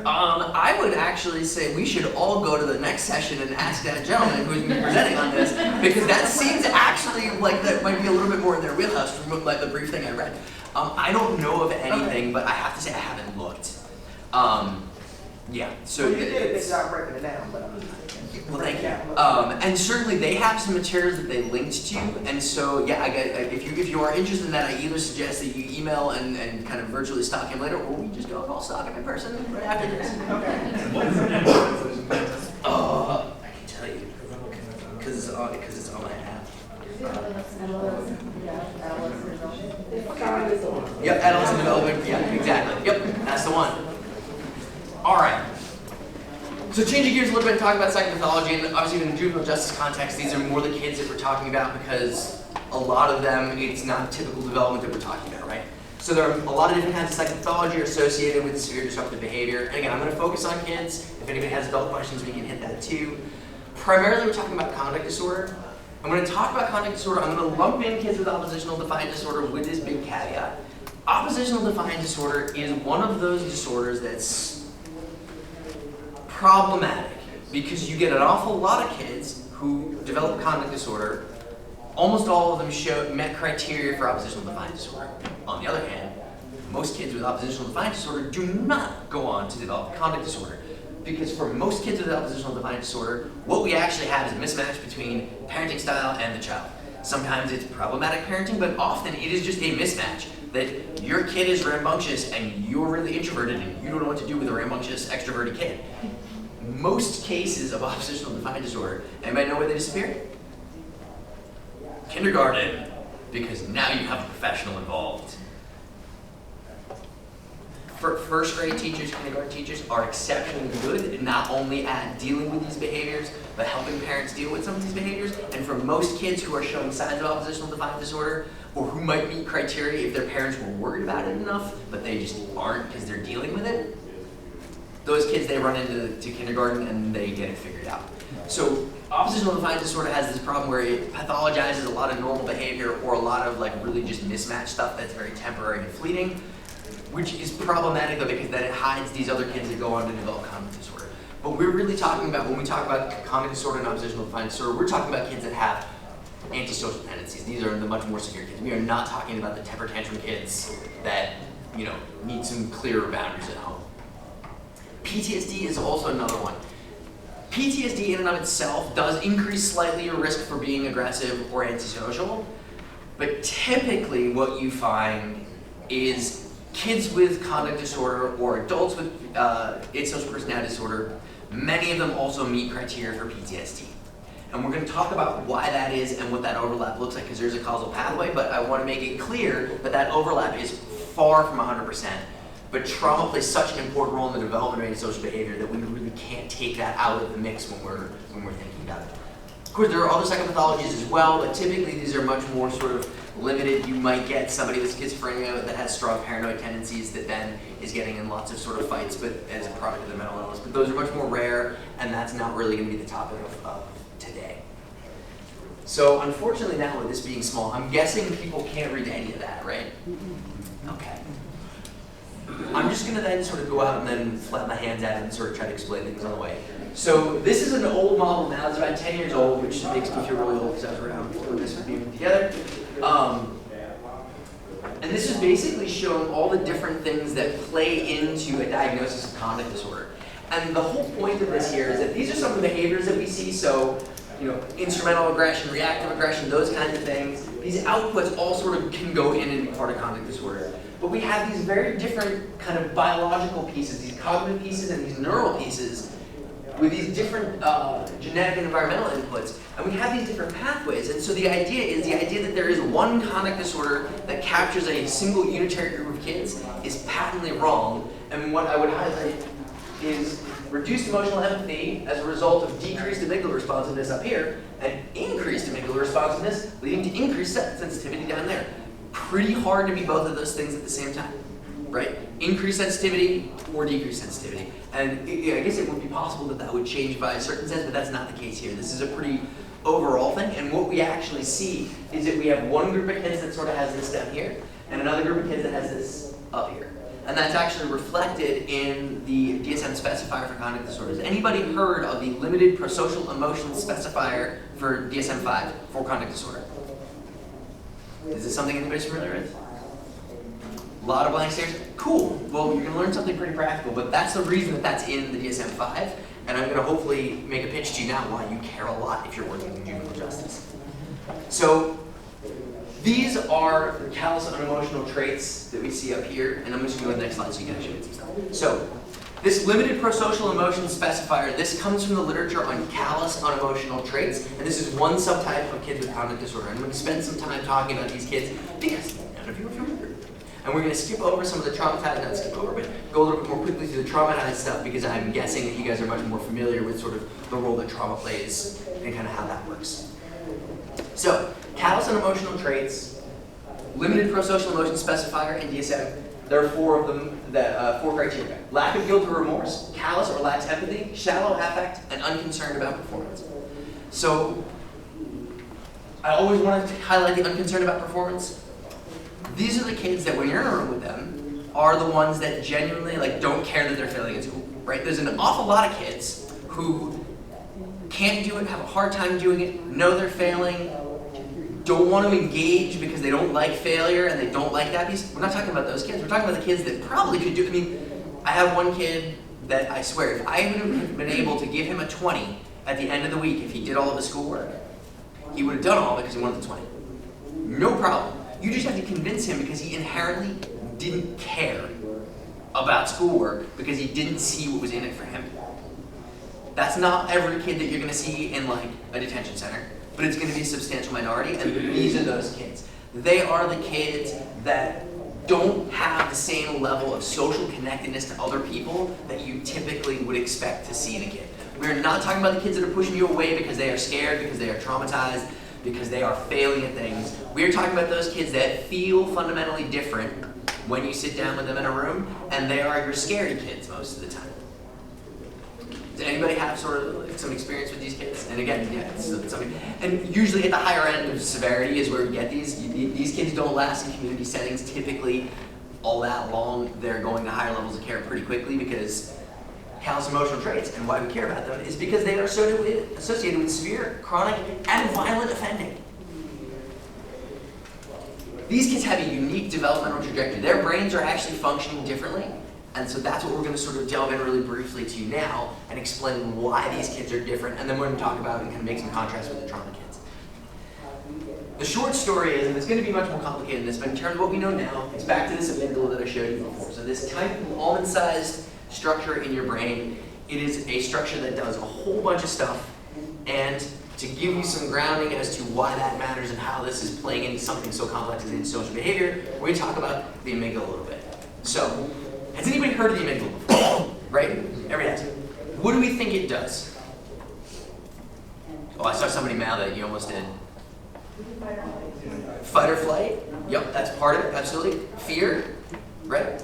I would actually say we should all go to the next session and ask that gentleman who's been presenting on this, because that seems actually like that might be a little bit more in their wheelhouse from like the brief thing I read. I don't know of anything, but I have to say I haven't looked. Yeah, so well, you did a good job breaking it down, but I'm just thinking. Well, thank you. And certainly they have some materials that they linked to, and so yeah, if you are interested in that, I either suggest that you email and kind of virtually stalk him later, or we just go and all stalk him in person right after this. Okay. I can tell you, because it's on my app. Yep, adolescent development. Yeah, exactly. Yep, that's the one. All right. So changing gears a little bit and talking about psychopathology, and obviously in the juvenile justice context, these are more the kids that we're talking about because a lot of them, it's not typical development that we're talking about, right? So there are a lot of different kinds of psychopathology associated with severe disruptive behavior. And again, I'm going to focus on kids. If anybody has adult questions, we can hit that too. Primarily, we're talking about conduct disorder. I'm going to talk about conduct disorder. I'm going to lump in kids with oppositional defiant disorder with this big caveat. Oppositional defiant disorder is one of those disorders that's problematic because you get an awful lot of kids who develop conduct disorder. Almost all of them met criteria for oppositional defiant disorder. On the other hand, most kids with oppositional defiant disorder do not go on to develop conduct disorder. Because for most kids with oppositional defiant disorder, what we actually have is a mismatch between parenting style and the child. Sometimes it's problematic parenting, but often it is just a mismatch. That your kid is rambunctious and you're really introverted and you don't know what to do with a rambunctious, extroverted kid. Most cases of oppositional defiant disorder, anybody know where they disappear? Kindergarten, because now you have a professional involved. First grade teachers, kindergarten teachers are exceptionally good, not only at dealing with these behaviors, but helping parents deal with some of these behaviors. And for most kids who are showing signs of oppositional defiant disorder, or who might meet criteria if their parents were worried about it enough, but they just aren't because they're dealing with it, those kids, they run into kindergarten and they get it figured out. So oppositional defiant disorder has this problem where it pathologizes a lot of normal behavior or a lot of like really just mismatched stuff that's very temporary and fleeting, which is problematic though because then it hides these other kids that go on to develop conduct disorder. But we're really talking about, when we talk about conduct disorder and oppositional defiant disorder, we're talking about kids that have antisocial tendencies. These are the much more severe kids. We are not talking about the temper tantrum kids that, you know, need some clearer boundaries at home. PTSD is also another one. PTSD in and of itself does increase slightly your risk for being aggressive or antisocial, but typically what you find is kids with conduct disorder or adults with antisocial personality disorder, many of them also meet criteria for PTSD. And we're going to talk about why that is and what that overlap looks like because there's a causal pathway, but I want to make it clear that that overlap is far from 100%. But trauma plays such an important role in the development of antisocial behavior that we really can't take that out of the mix when we're thinking about it. Of course, there are other psychopathologies as well, but typically these are much more sort of limited. You might get somebody with schizophrenia that has strong paranoid tendencies that then is getting in lots of sort of fights, but as a product of the mental illness. But those are much more rare, and that's not really going to be the topic of today. So unfortunately now with this being small, I'm guessing people can't read any of that, right? Okay. I'm just going to then sort of go out and then flap my hands at it and sort of try to explain things on the way. So this is an old model now. It's about 10 years old, which makes me feel really old because I was around when this was being put together. And this is basically showing all the different things that play into a diagnosis of conduct disorder. And the whole point of this here is that these are some of the behaviors that we see. So, you know, instrumental aggression, reactive aggression, those kinds of things. These outputs all sort of can go in and be part of conduct disorder. But we have these very different kind of biological pieces, these cognitive pieces and these neural pieces with these different genetic and environmental inputs. And we have these different pathways. And so the idea that there is one conduct disorder that captures a single unitary group of kids is patently wrong. And what I would highlight is reduced emotional empathy as a result of decreased amygdala responsiveness up here and increased amygdala responsiveness leading to increased sensitivity down there. Pretty hard to be both of those things at the same time, right? Increased sensitivity or decreased sensitivity. And I guess it would be possible that that would change by a certain sense, but that's not the case here. This is a pretty overall thing, and what we actually see is that we have one group of kids that sort of has this down here, and another group of kids that has this up here. And that's actually reflected in the DSM specifier for conduct disorders. Anybody heard of the limited prosocial emotion specifier for DSM-5 for conduct disorder? Is this something anybody's familiar with? A lot of blank stares? Cool. Well, you're going to learn something pretty practical, but that's the reason that that's in the DSM-5, and I'm going to hopefully make a pitch to you now why you care a lot if you're working in juvenile justice. So these are the callous unemotional traits that we see up here, and I'm just going to go to the next slide so you can actually get some stuff. So this limited prosocial emotion specifier, this comes from the literature on callous unemotional traits, and this is one subtype of kids with conduct disorder. I'm going to spend some time talking about these kids because none of you are familiar. And we're going to skip over some of the traumatized, not skip over, but go a little bit more quickly through the traumatized stuff because I'm guessing that you guys are much more familiar with sort of the role that trauma plays and kind of how that works. So, callous unemotional traits, limited prosocial emotion specifier, and DSM. There are four of them, four criteria. Lack of guilt or remorse, callous or lax empathy, shallow affect, and unconcerned about performance. So, I always want to highlight the unconcerned about performance. These are the kids that when you're in a room with them are the ones that genuinely don't care that they're failing in school, right? There's an awful lot of kids who can't do it, have a hard time doing it, know they're failing, don't want to engage because they don't like failure and they don't like that piece. We're not talking about those kids. We're talking about the kids that probably could do it. I mean, I have one kid that I swear, if I would have been able to give him a 20 at the end of the week if he did all of his schoolwork, he would have done all because he wanted the 20. No problem. You just have to convince him because he inherently didn't care about schoolwork because he didn't see what was in it for him. That's not every kid that you're going to see in a detention center, but it's going to be a substantial minority, and these are those kids. They are the kids that don't have the same level of social connectedness to other people that you typically would expect to see in a kid. We're not talking about the kids that are pushing you away because they are scared, because they are traumatized, because they are failing at things. We're talking about those kids that feel fundamentally different when you sit down with them in a room, and they are your scary kids most of the time. Does anybody have sort of some experience with these kids? And again, yeah, it's something. And usually at the higher end of severity is where we get these. These kids don't last in community settings typically all that long. They're going to higher levels of care pretty quickly because callous emotional traits. And why we care about them is because they are associated with severe, chronic, and violent offending. These kids have a unique developmental trajectory. Their brains are actually functioning differently. And so that's what we're going to sort of delve in really briefly to now and explain why these kids are different. And then we're going to talk about and kind of make some contrast with the trauma kids. The short story is, and it's going to be much more complicated than this, but in terms of what we know now, it's back to this amygdala that I showed you before. So this tiny almond-sized structure in your brain, it is a structure that does a whole bunch of stuff. And to give you some grounding as to why that matters and how this is playing into something so complex as antisocial behavior, we're going to talk about the amygdala a little bit. So, has anybody heard of the amygdala before? Right? Everybody has. What do we think it does? Oh, I saw somebody mouth that you almost did. Fight or flight? Yep, that's part of it, absolutely. Fear, right?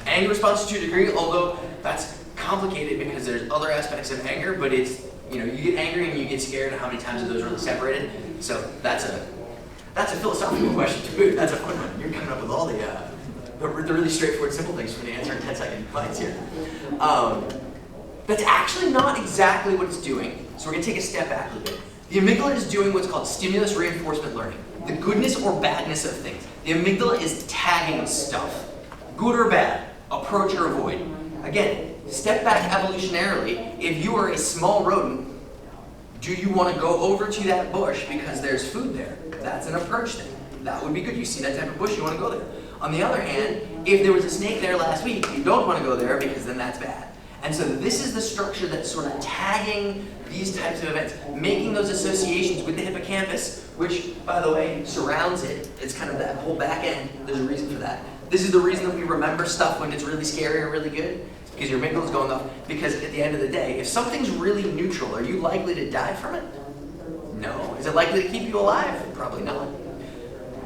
Anger response to a degree, although that's complicated because there's other aspects of anger, but it's, you get angry and you get scared, and how many times are those really separated? So that's a philosophical question to boot. That's a fun one. You're coming up with all the really straightforward, simple things for the answer in 10-second bites here. That's actually not exactly what it's doing. So we're going to take a step back a little bit. The amygdala is doing what's called stimulus reinforcement learning. The goodness or badness of things. The amygdala is tagging stuff. Good or bad. Approach or avoid. Again, step back evolutionarily. If you are a small rodent, do you want to go over to that bush because there's food there? That's an approach thing. That would be good. You see that type of bush, you want to go there. On the other hand, if there was a snake there last week, you don't want to go there because then that's bad. And so this is the structure that's sort of tagging these types of events, making those associations with the hippocampus, which, by the way, surrounds it. It's kind of that whole back end. There's a reason for that. This is the reason that we remember stuff when it's really scary or really good. It's because your amygdala is going off. Because at the end of the day, if something's really neutral, are you likely to die from it? No. Is it likely to keep you alive? Probably not.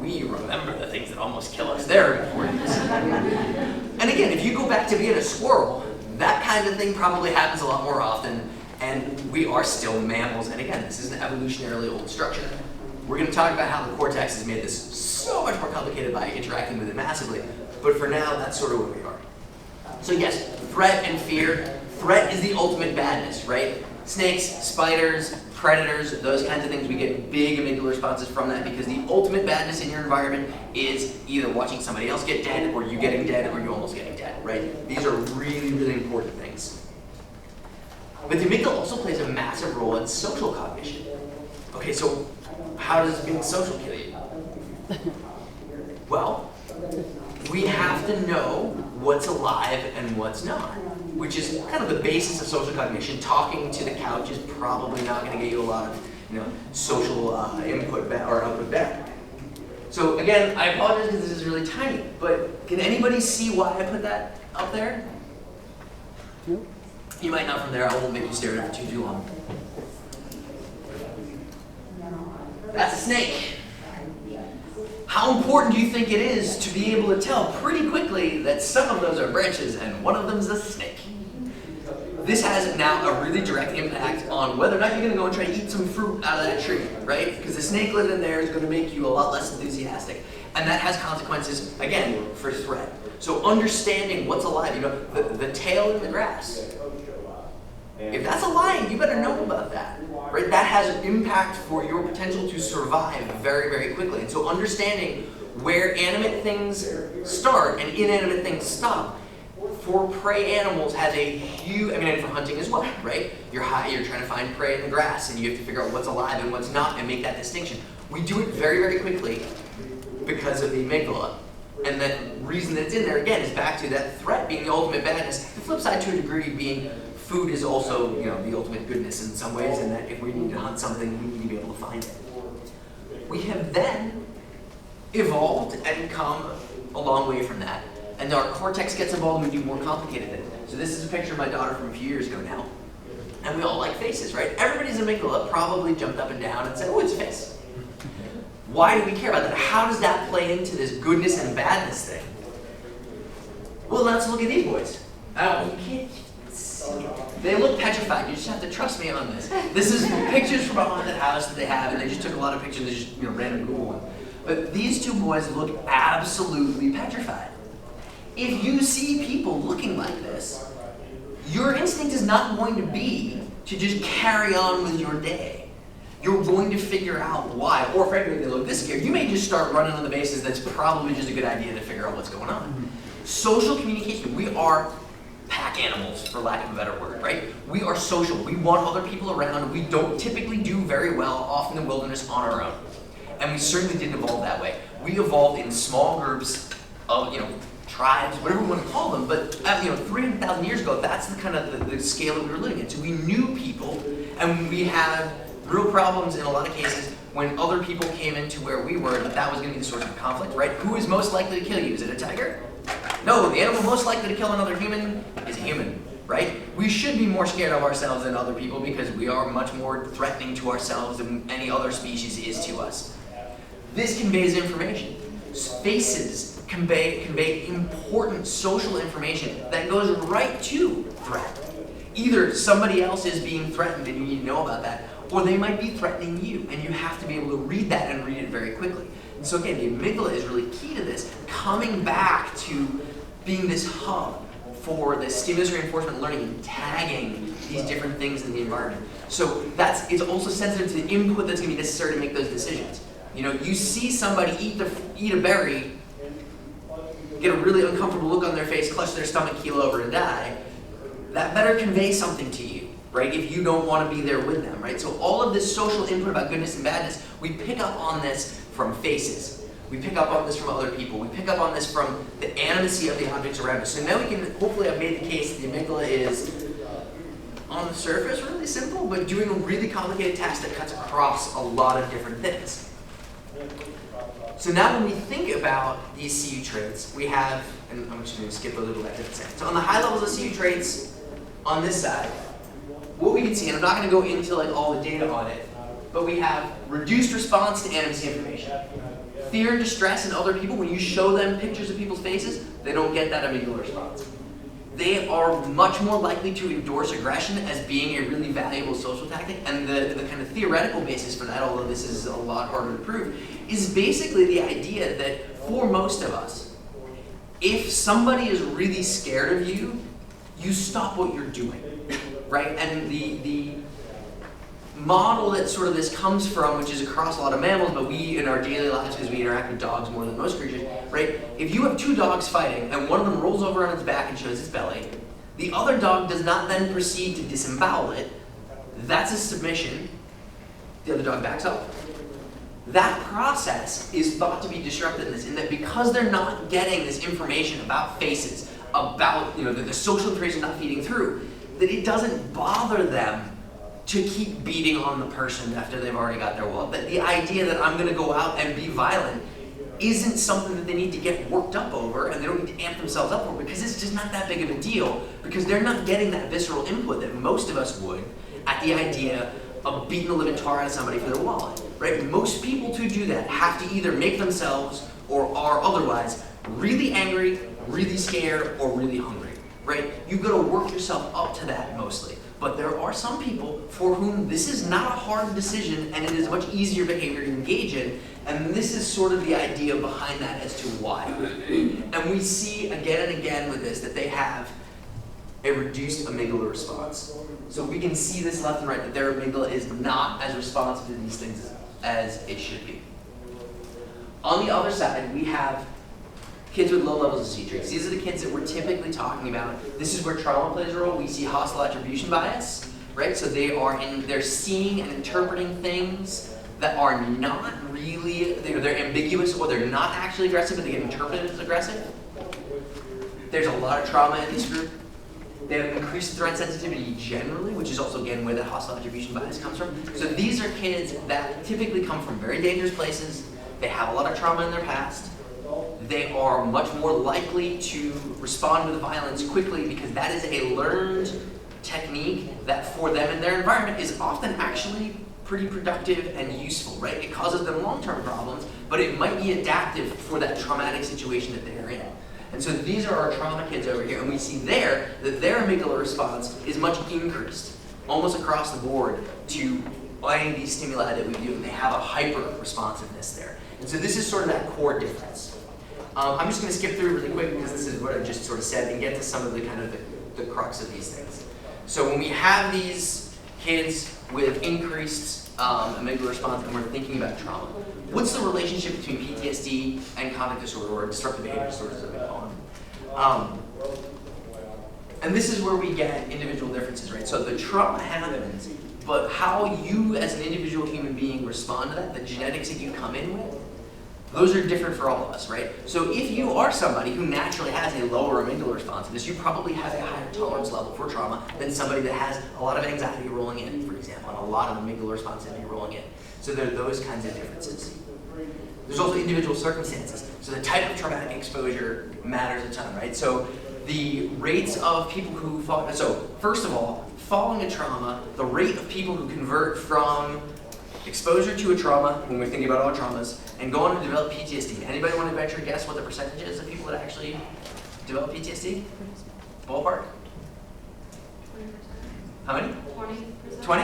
We remember the things that almost kill us. They're important. And again, if you go back to being a squirrel, that kind of thing probably happens a lot more often, and we are still mammals. And again, this is an evolutionarily old structure. We're going to talk about how the cortex has made this so much more complicated by interacting with it massively, but for now, that's sort of where we are. So yes, threat and fear. Threat is the ultimate badness, right? Snakes, spiders, predators, those kinds of things, we get big amygdala responses from that because the ultimate badness in your environment is either watching somebody else get dead, or you getting dead, or you almost getting dead, right? These are really, really important things. But the amygdala also plays a massive role in social cognition. Okay, so how does being social kill you? Well, we have to know what's alive and what's not, which is kind of the basis of social cognition. Talking to the couch is probably not going to get you a lot of, social input or output back. So again, I apologize because this is really tiny, but can anybody see why I put that up there? Nope. You might not from there. I won't make you stare at it for too long. That's a snake. How important do you think it is to be able to tell pretty quickly that some of those are branches and one of them's a snake? This has now a really direct impact on whether or not you're going to go and try to eat some fruit out of that tree, right? Because the snake living in there is going to make you a lot less enthusiastic. And that has consequences, again, for threat. So understanding what's alive, the tail in the grass. If that's alive, you better know about that, right? That has an impact for your potential to survive very, very quickly. And so understanding where animate things start and inanimate things stop for prey animals has a huge, and for hunting as well, right? You're trying to find prey in the grass and you have to figure out what's alive and what's not and make that distinction. We do it very, very quickly because of the amygdala. And the reason that it's in there, again, is back to that threat being the ultimate badness. The flip side to a degree being food is also, the ultimate goodness in some ways, and that if we need to hunt something, we need to be able to find it. We have then evolved and come a long way from that. And our cortex gets involved and we do more complicated things. So this is a picture of my daughter from a few years ago now. And we all like faces, right? Everybody's amygdala probably jumped up and down and said, oh, it's a face. Why do we care about that? How does that play into this goodness and badness thing? Well, let's look at these boys. You can't see it. They look petrified. You just have to trust me on this. This is pictures from a haunted house that they have, and they just took a lot of pictures. They just random Google one. But these two boys look absolutely petrified. If you see people looking like this, your instinct is not going to be to just carry on with your day. You're going to figure out why. Or frankly, if they look this scared, you may just start running on the basis that's probably just a good idea to figure out what's going on. Social communication, we are pack animals, for lack of a better word, right? We are social. We want other people around. We don't typically do very well off in the wilderness on our own. And we certainly didn't evolve that way. We evolved in small groups of, tribes, whatever we want to call them, but 300,000 years ago, that's the kind of the scale that we were living in. So we knew people, and we had real problems in a lot of cases when other people came into where we were, that was going to be the source of conflict, right? Who is most likely to kill you? Is it a tiger? No, the animal most likely to kill another human is a human, right? We should be more scared of ourselves than other people because we are much more threatening to ourselves than any other species is to us. This conveys information. Faces convey important social information that goes right to threat. Either somebody else is being threatened and you need to know about that, or they might be threatening you, and you have to be able to read that and read it very quickly. And so again, the amygdala is really key to this, coming back to being this hub for the stimulus reinforcement learning and tagging these different things in the environment. So it's also sensitive to the input that's going to be necessary to make those decisions. You see somebody eat a berry, get a really uncomfortable look on their face, clutch their stomach, keel over, and die. That better convey something to you, right? If you don't want to be there with them, right? So all of this social input about goodness and badness, we pick up on this from faces. We pick up on this from other people. We pick up on this from the animacy of the objects around us. So now we can, hopefully I've made the case that the amygdala is, on the surface, really simple, but doing a really complicated task that cuts across a lot of different things. So now when we think about these CU traits, we have, and I'm just going to skip a little bit to the second. So on the high levels of CU traits, on this side, what we can see, and I'm not going to go into all the data on it, but we have reduced response to animacy information. Fear and distress in other people, when you show them pictures of people's faces, they don't get that amygdala response. They are much more likely to endorse aggression as being a really valuable social tactic, and the kind of theoretical basis for that, although this is a lot harder to prove, is basically the idea that for most of us, if somebody is really scared of you, you stop what you're doing, right? And the model that sort of this comes from, which is across a lot of mammals, but we in our daily lives, because we interact with dogs more than most creatures, right? If you have two dogs fighting and one of them rolls over on its back and shows its belly, the other dog does not then proceed to disembowel it. That's a submission. The other dog backs up. That process is thought to be disrupted in this, in that because they're not getting this information about faces, about the social information not feeding through, that it doesn't bother them to keep beating on the person after they've already got their wall. That the idea that I'm going to go out and be violent isn't something that they need to get worked up over, and they don't need to amp themselves up for, because it's just not that big of a deal, because they're not getting that visceral input that most of us would at the idea of beating the living tar out of somebody for their wallet, right? Most people to do that have to either make themselves or are otherwise really angry, really scared, or really hungry, right? You've got to work yourself up to that mostly. But there are some people for whom this is not a hard decision and it is much easier behavior to engage in, and this is sort of the idea behind that as to why. And we see again and again with this that they have a reduced amygdala response. So we can see this left and right, that their amygdala is not as responsive to these things as it should be. On the other side, we have kids with low levels of C traits. These are the kids that we're typically talking about. This is where trauma plays a role. We see hostile attribution bias, right? So they're seeing and interpreting things that are not really, they're ambiguous, or they're not actually aggressive, but they get interpreted as aggressive. There's a lot of trauma in this group. They have increased threat sensitivity generally, which is also, again, where the hostile attribution bias comes from. So these are kids that typically come from very dangerous places. They have a lot of trauma in their past. They are much more likely to respond with violence quickly, because that is a learned technique that for them in their environment is often actually pretty productive and useful, right? It causes them long-term problems, but it might be adaptive for that traumatic situation that they're in. And so these are our trauma kids over here, and we see there that their amygdala response is much increased, almost across the board, to any of these stimuli that we do, and they have a hyper responsiveness there. And so this is sort of that core difference. I'm just going to skip through really quick because this is what I just sort of said and get to some of the kind of the crux of these things. So when we have these kids with increased amygdala response and we're thinking about trauma, what's the relationship between PTSD and conduct disorder, or disruptive behavior disorders as we call them? And this is where we get individual differences, right? So the trauma happens, but how you as an individual human being respond to that, the genetics that you come in with, those are different for all of us, right? So if you are somebody who naturally has a lower amygdala responsiveness, you probably have a higher tolerance level for trauma than somebody that has a lot of anxiety rolling in, for example, and a lot of amygdala responsivity rolling in. So there are those kinds of differences. There's also individual circumstances. So the type of traumatic exposure matters a ton, right? So the rates of people who fall, so first of all, following a trauma, the rate of people who convert from exposure to a trauma, when we're thinking about all traumas, and go on to develop PTSD. Anybody want to venture a guess what the percentage is of people that actually develop PTSD? Ballpark? 20%. How many? 20%. 20?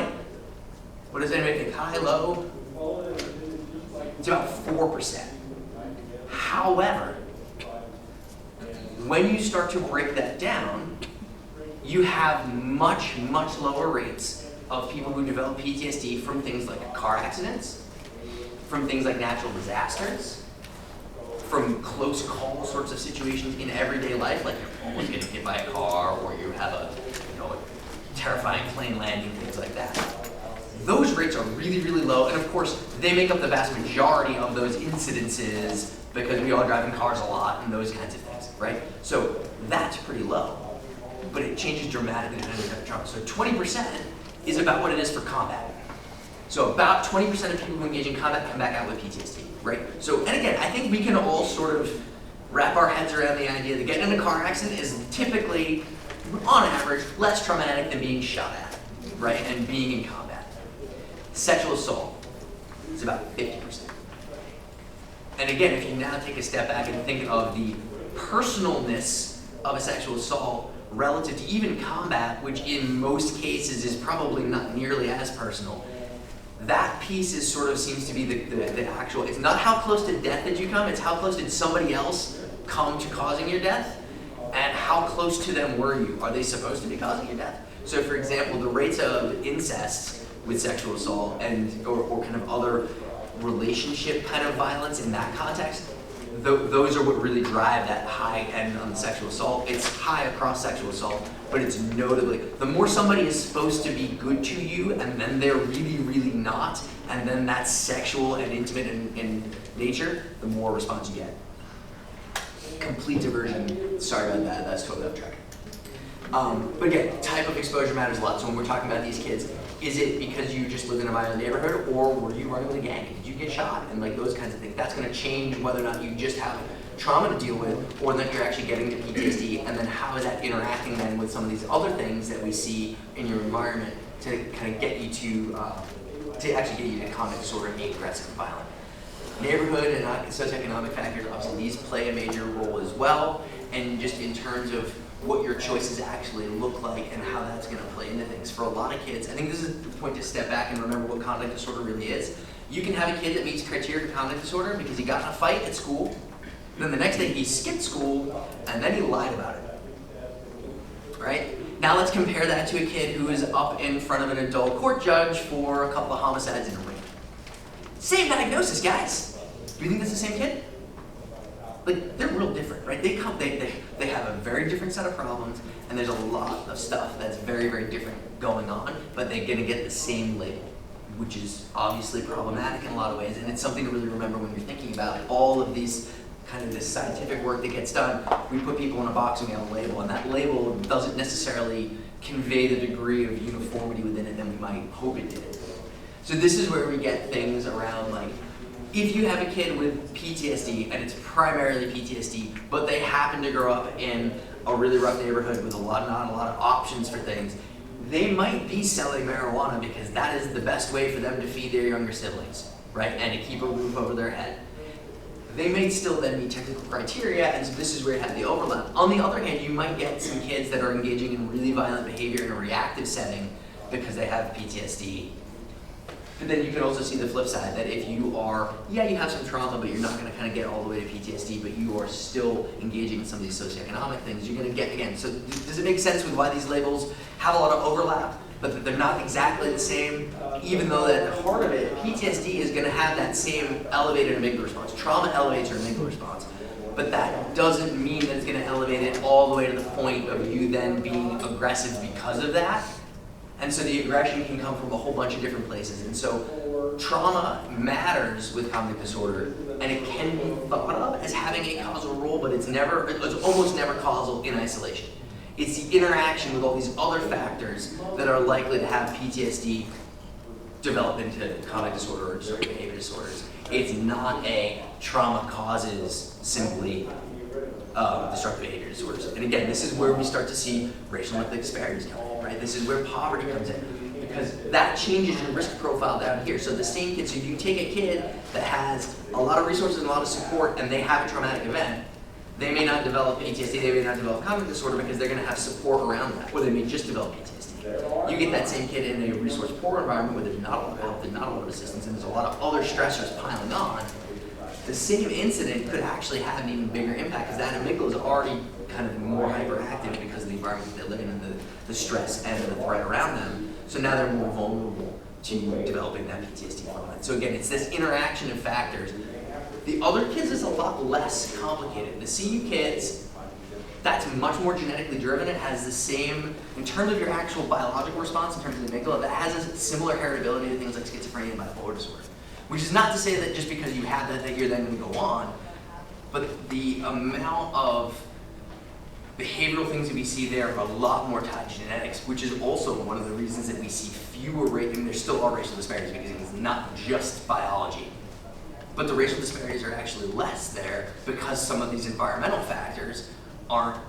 What does anybody think? High, low? It's about 4%. However, when you start to break that down, you have much, much lower rates of people who develop PTSD from things like car accidents, from things like natural disasters, from close call sorts of situations in everyday life, like you're almost getting hit by a car, or you have a terrifying plane landing, things like that. Those rates are really, really low, and of course, they make up the vast majority of those incidences because we all drive in cars a lot and those kinds of things, right? So that's pretty low, but it changes dramatically depending on the trauma. So 20% is about what it is for combat. So about 20% of people who engage in combat come back out with PTSD, right? So, and again, I think we can all sort of wrap our heads around the idea that getting in a car accident is typically, on average, less traumatic than being shot at, right? And being in combat. Sexual assault is about 50%. And again, if you now take a step back and think of the personalness of a sexual assault relative to even combat, which in most cases is probably not nearly as personal, that piece is sort of seems to be the actual, it's not how close to death did you come, it's how close did somebody else come to causing your death, and how close to them were you? Are they supposed to be causing your death? So for example, the rates of incest with sexual assault and or kind of other relationship kind of violence in that context, those are what really drive that high end on the sexual assault. It's high across sexual assault, but it's notably, the more somebody is supposed to be good to you and then they're really, really not, and then that's sexual and intimate in nature, the more response you get. Complete diversion, sorry about that, that's totally off track. But again, type of exposure matters a lot. So when we're talking about these kids, is it because you just lived in a violent neighborhood, or were you running with a gang? Did you get shot? And like those kinds of things. That's going to change whether or not you just have trauma to deal with, or that you're actually getting to PTSD, and then how is that interacting then with some of these other things that we see in your environment to kind of get you to actually get you to conduct disorder and being aggressive and violent. Neighborhood and socioeconomic factors, obviously these play a major role as well, and just in terms of what your choices actually look like and how that's going to play into things. For a lot of kids, I think this is the point to step back and remember what conduct disorder really is. You can have a kid that meets criteria for conduct disorder because he got in a fight at school, then the next day he skipped school, and then he lied about it. Right? Now let's compare that to a kid who is up in front of an adult court judge for a couple of homicides in a ring. Same diagnosis, guys. Do you think that's the same kid? Like, they're real different, right? They have a very different set of problems, and there's a lot of stuff that's very, very different going on, but they're gonna get the same label, which is obviously problematic in a lot of ways, and it's something to really remember when you're thinking about all of these kind of this scientific work that gets done. We put people in a box and we have a label, and that label doesn't necessarily convey the degree of uniformity within it that we might hope it did. So this is where we get things around like, if you have a kid with PTSD, and it's primarily PTSD, but they happen to grow up in a really rough neighborhood with not a lot of options for things, they might be selling marijuana because that is the best way for them to feed their younger siblings, right? And to keep a roof over their head. they may still then meet technical criteria, and so this is where you have the overlap. On the other hand, you might get some kids that are engaging in really violent behavior in a reactive setting because they have PTSD. But then you can also see the flip side, that if you are, yeah, you have some trauma, but you're not going to kind of get all the way to PTSD, but you are still engaging in some of these socioeconomic things, you're going to get, again, so does it make sense with why these labels have a lot of overlap, but that they're not exactly the same, even though at the heart of it, PTSD is going to have that same elevated amygdala response. Trauma elevates your amygdala response, but that doesn't mean that it's going to elevate it all the way to the point of you then being aggressive because of that. And so the aggression can come from a whole bunch of different places. And so trauma matters with cognitive disorder, and it can be thought of as having a causal role, but it's almost never causal in isolation. It's the interaction with all these other factors that are likely to have PTSD develop into cognitive disorder or dissociative behavior disorders. It's not a trauma causes simply destructive behavior disorders. And again, this is where we start to see racial and ethnic disparities come in, right? This is where poverty comes in, because that changes your risk profile down here. So the same kid, so if you take a kid that has a lot of resources and a lot of support and they have a traumatic event, they may not develop PTSD, they may not develop cognitive disorder because they're going to have support around that, or they may just develop PTSD. You get that same kid in a resource-poor environment where there's not a lot of help, there's not a lot of assistance, and there's a lot of other stressors piling on. The same incident could actually have an even bigger impact because that amygdala is already kind of more hyperactive because of the environment that they live in and the stress and the threat around them. So now they're more vulnerable to developing that PTSD from it. So again, it's this interaction of factors. The other kids is a lot less complicated. The CU kids, that's much more genetically driven. It has the same, in terms of your actual biological response, in terms of the amygdala, that has a similar heritability to things like schizophrenia and bipolar disorder. Which is not to say that just because you have that you're then going to go on, but the amount of behavioral things that we see there are a lot more tied to genetics, which is also one of the reasons that we see fewer racial, and there still are racial disparities because it's not just biology. But the racial disparities are actually less there because some of these environmental factors aren't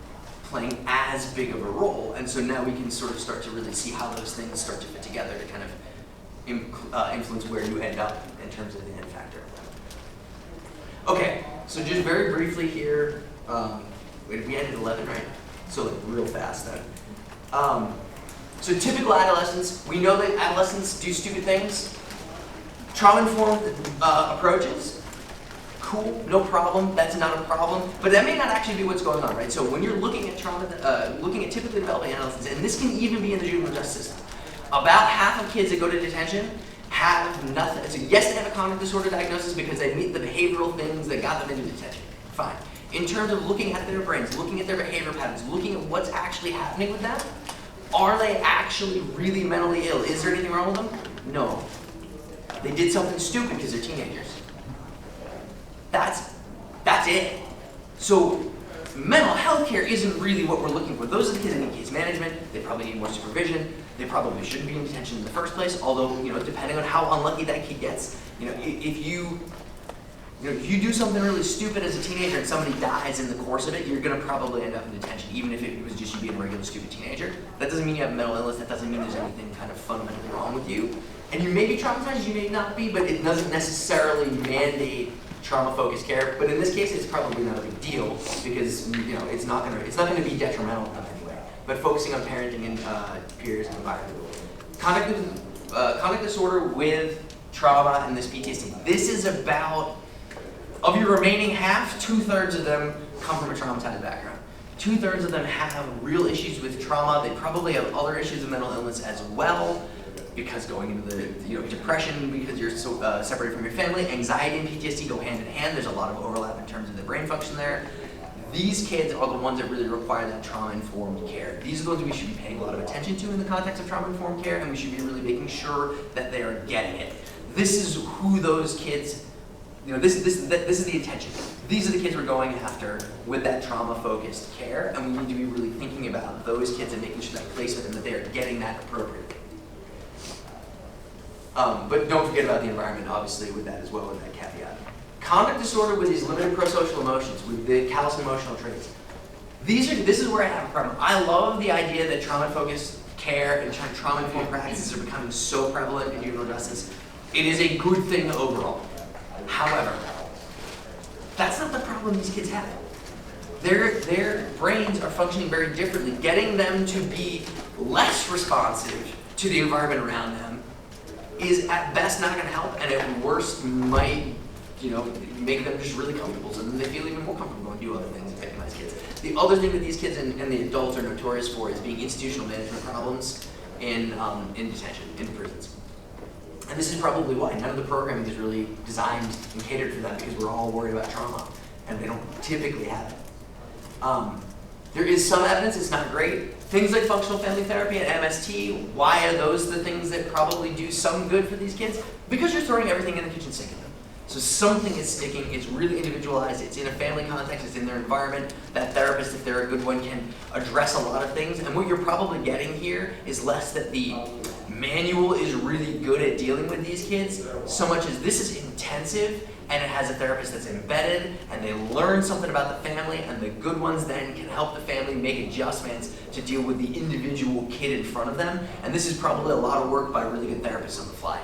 playing as big of a role. And so now we can sort of start to really see how those things start to fit together to kind of influence where you end up in terms of the end factor. Okay, so just very briefly here, we ended 11, right? So like real fast then. So typical adolescents, we know that adolescents do stupid things. Trauma-informed approaches, cool, no problem, that's not a problem, but that may not actually be what's going on, right? So when you're looking at trauma, looking at typically developing adolescents, and this can even be in the juvenile justice system, about half of kids that go to detention have nothing. So yes, they have a cognitive disorder diagnosis because they meet the behavioral things that got them into detention. Fine. In terms of looking at their brains, looking at their behavior patterns, looking at what's actually happening with them, are they actually really mentally ill? Is there anything wrong with them? No. They did something stupid because they're teenagers. That's it. So mental health care isn't really what we're looking for. Those are the kids that need case management. They probably need more supervision. They probably shouldn't be in detention in the first place, although, depending on how unlucky that kid gets, if you do something really stupid as a teenager and somebody dies in the course of it, you're going to probably end up in detention, even if it was just you being a regular stupid teenager. That doesn't mean you have mental illness. That doesn't mean there's anything kind of fundamentally wrong with you. And you may be traumatized, you may not be, but it doesn't necessarily mandate trauma-focused care. But in this case, it's probably not a big deal because it's not going to be detrimental to them anyway. But focusing on parenting and peers and environment. Cognitive disorder with trauma and this PTSD. This is about, of your remaining half, 2/3 of them come from a traumatized background. 2/3 of them have real issues with trauma. They probably have other issues of mental illness as well, because going into the depression because you're so separated from your family, anxiety and PTSD go hand in hand. There's a lot of overlap in terms of the brain function there. These kids are the ones that really require that trauma-informed care. These are the ones we should be paying a lot of attention to in the context of trauma-informed care, and we should be really making sure that they are getting it. This is who those kids, this is the intention. These are the kids we're going after with that trauma-focused care, and we need to be really thinking about those kids and making sure that placement and that they are getting that appropriately. But don't forget about the environment, obviously, with that as well, with that caveat. Conduct disorder with these limited prosocial emotions, with the callous emotional traits. This is where I have a problem. I love the idea that trauma-focused care and trauma-informed practices are becoming so prevalent in juvenile justice. It is a good thing overall. However, problem these kids have. Their brains are functioning very differently. Getting them to be less responsive to the environment around them is at best not going to help, and at worst might, make them just really comfortable, so then they feel even more comfortable and do other things and victimize kids. The other thing that these kids and the adults are notorious for is being institutional management problems in detention, in prisons. And this is probably why none of the programming is really designed and catered for that, because we're all worried about trauma, and they don't typically have it. There is some evidence, it's not great. Things like functional family therapy and MST, why are those the things that probably do some good for these kids? Because you're throwing everything in the kitchen sink at them. So something is sticking, it's really individualized, it's in a family context, it's in their environment. That therapist, if they're a good one, can address a lot of things. And what you're probably getting here is less that the manual is really good at dealing with these kids, so much as this is intensive, and it has a therapist that's embedded, and they learn something about the family, and the good ones then can help the family make adjustments to deal with the individual kid in front of them. And this is probably a lot of work by really good therapists on the fly.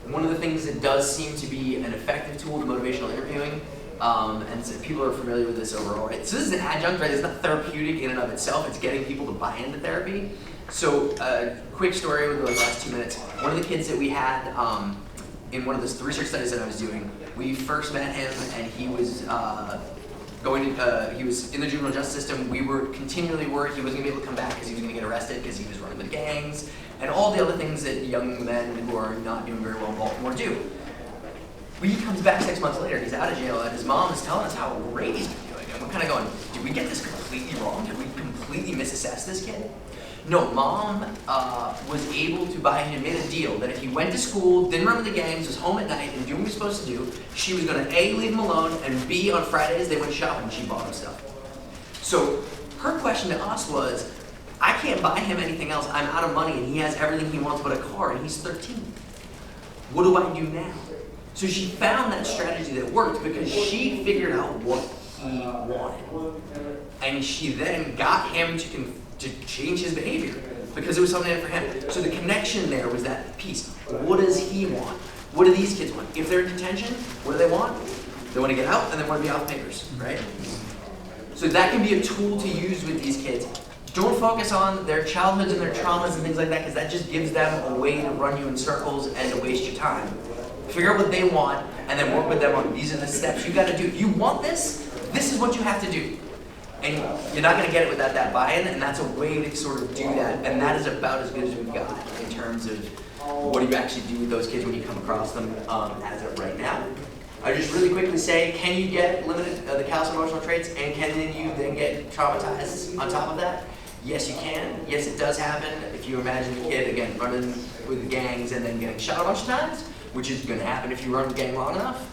One of the things that does seem to be an effective tool to motivational interviewing, and so people are familiar with this overall, right? So this is an adjunct, right? It's not therapeutic in and of itself, it's getting people to buy into therapy. So, quick story with the last 2 minutes. One of the kids that we had in one of the research studies that I was doing, we first met him, and he was he was in the juvenile justice system. We were continually worried he wasn't gonna be able to come back because he was gonna get arrested because he was running with gangs and all the other things that young men who are not doing very well in Baltimore do. He comes back 6 months later, he's out of jail, and his mom is telling us how great he's been doing. And we're kind of going, did we get this completely wrong? Did we completely misassess this kid? No, mom was able to buy him, made a deal that if he went to school, didn't run with the gangs, was home at night, and doing what he was supposed to do, she was going to A, leave him alone, and B, on Fridays they went shopping and she bought him stuff. So her question to us was, I can't buy him anything else, I'm out of money, and he has everything he wants but a car, and he's 13. What do I do now? So she found that strategy that worked because she figured out what he wanted. And she then got him to change his behavior because it was something for him. So the connection there was that piece. What does he want? What do these kids want? If they're in detention, what do they want? They want to get out and they want to be off papers, right? So that can be a tool to use with these kids. Don't focus on their childhoods and their traumas and things like that, because that just gives them a way to run you in circles and to waste your time. Figure out what they want and then work with them on these are the steps you got to do. You want this? This is what you have to do. And you're not going to get it without that buy-in, and that's a way to sort of do that. And that is about as good as we've got in terms of what do you actually do with those kids when you come across them as of right now. I just really quickly say, can you get limited the callous emotional traits, and can you then get traumatized on top of that? Yes, you can. Yes, it does happen. If you imagine a kid, again, running with gangs and then getting shot a bunch of times, which is going to happen if you run the gang long enough,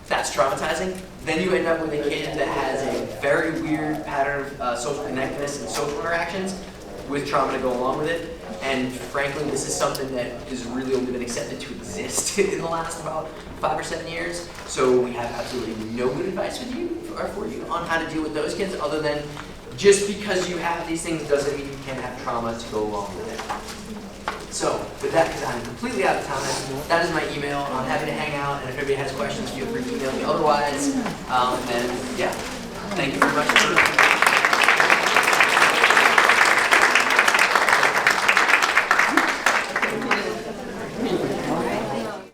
that's traumatizing. Then you end up with a kid that has a very weird pattern of social connectedness and social interactions with trauma to go along with it. And frankly, this is something that has really only been accepted to exist in the last about 5 or 7 years. So we have absolutely no good advice for you on how to deal with those kids, other than just because you have these things doesn't mean you can't have trauma to go along with it. So with that, because I'm completely out of time, that is my email. I'm happy to hang out, and if anybody has questions, feel free to email me otherwise. And yeah, thank you very much for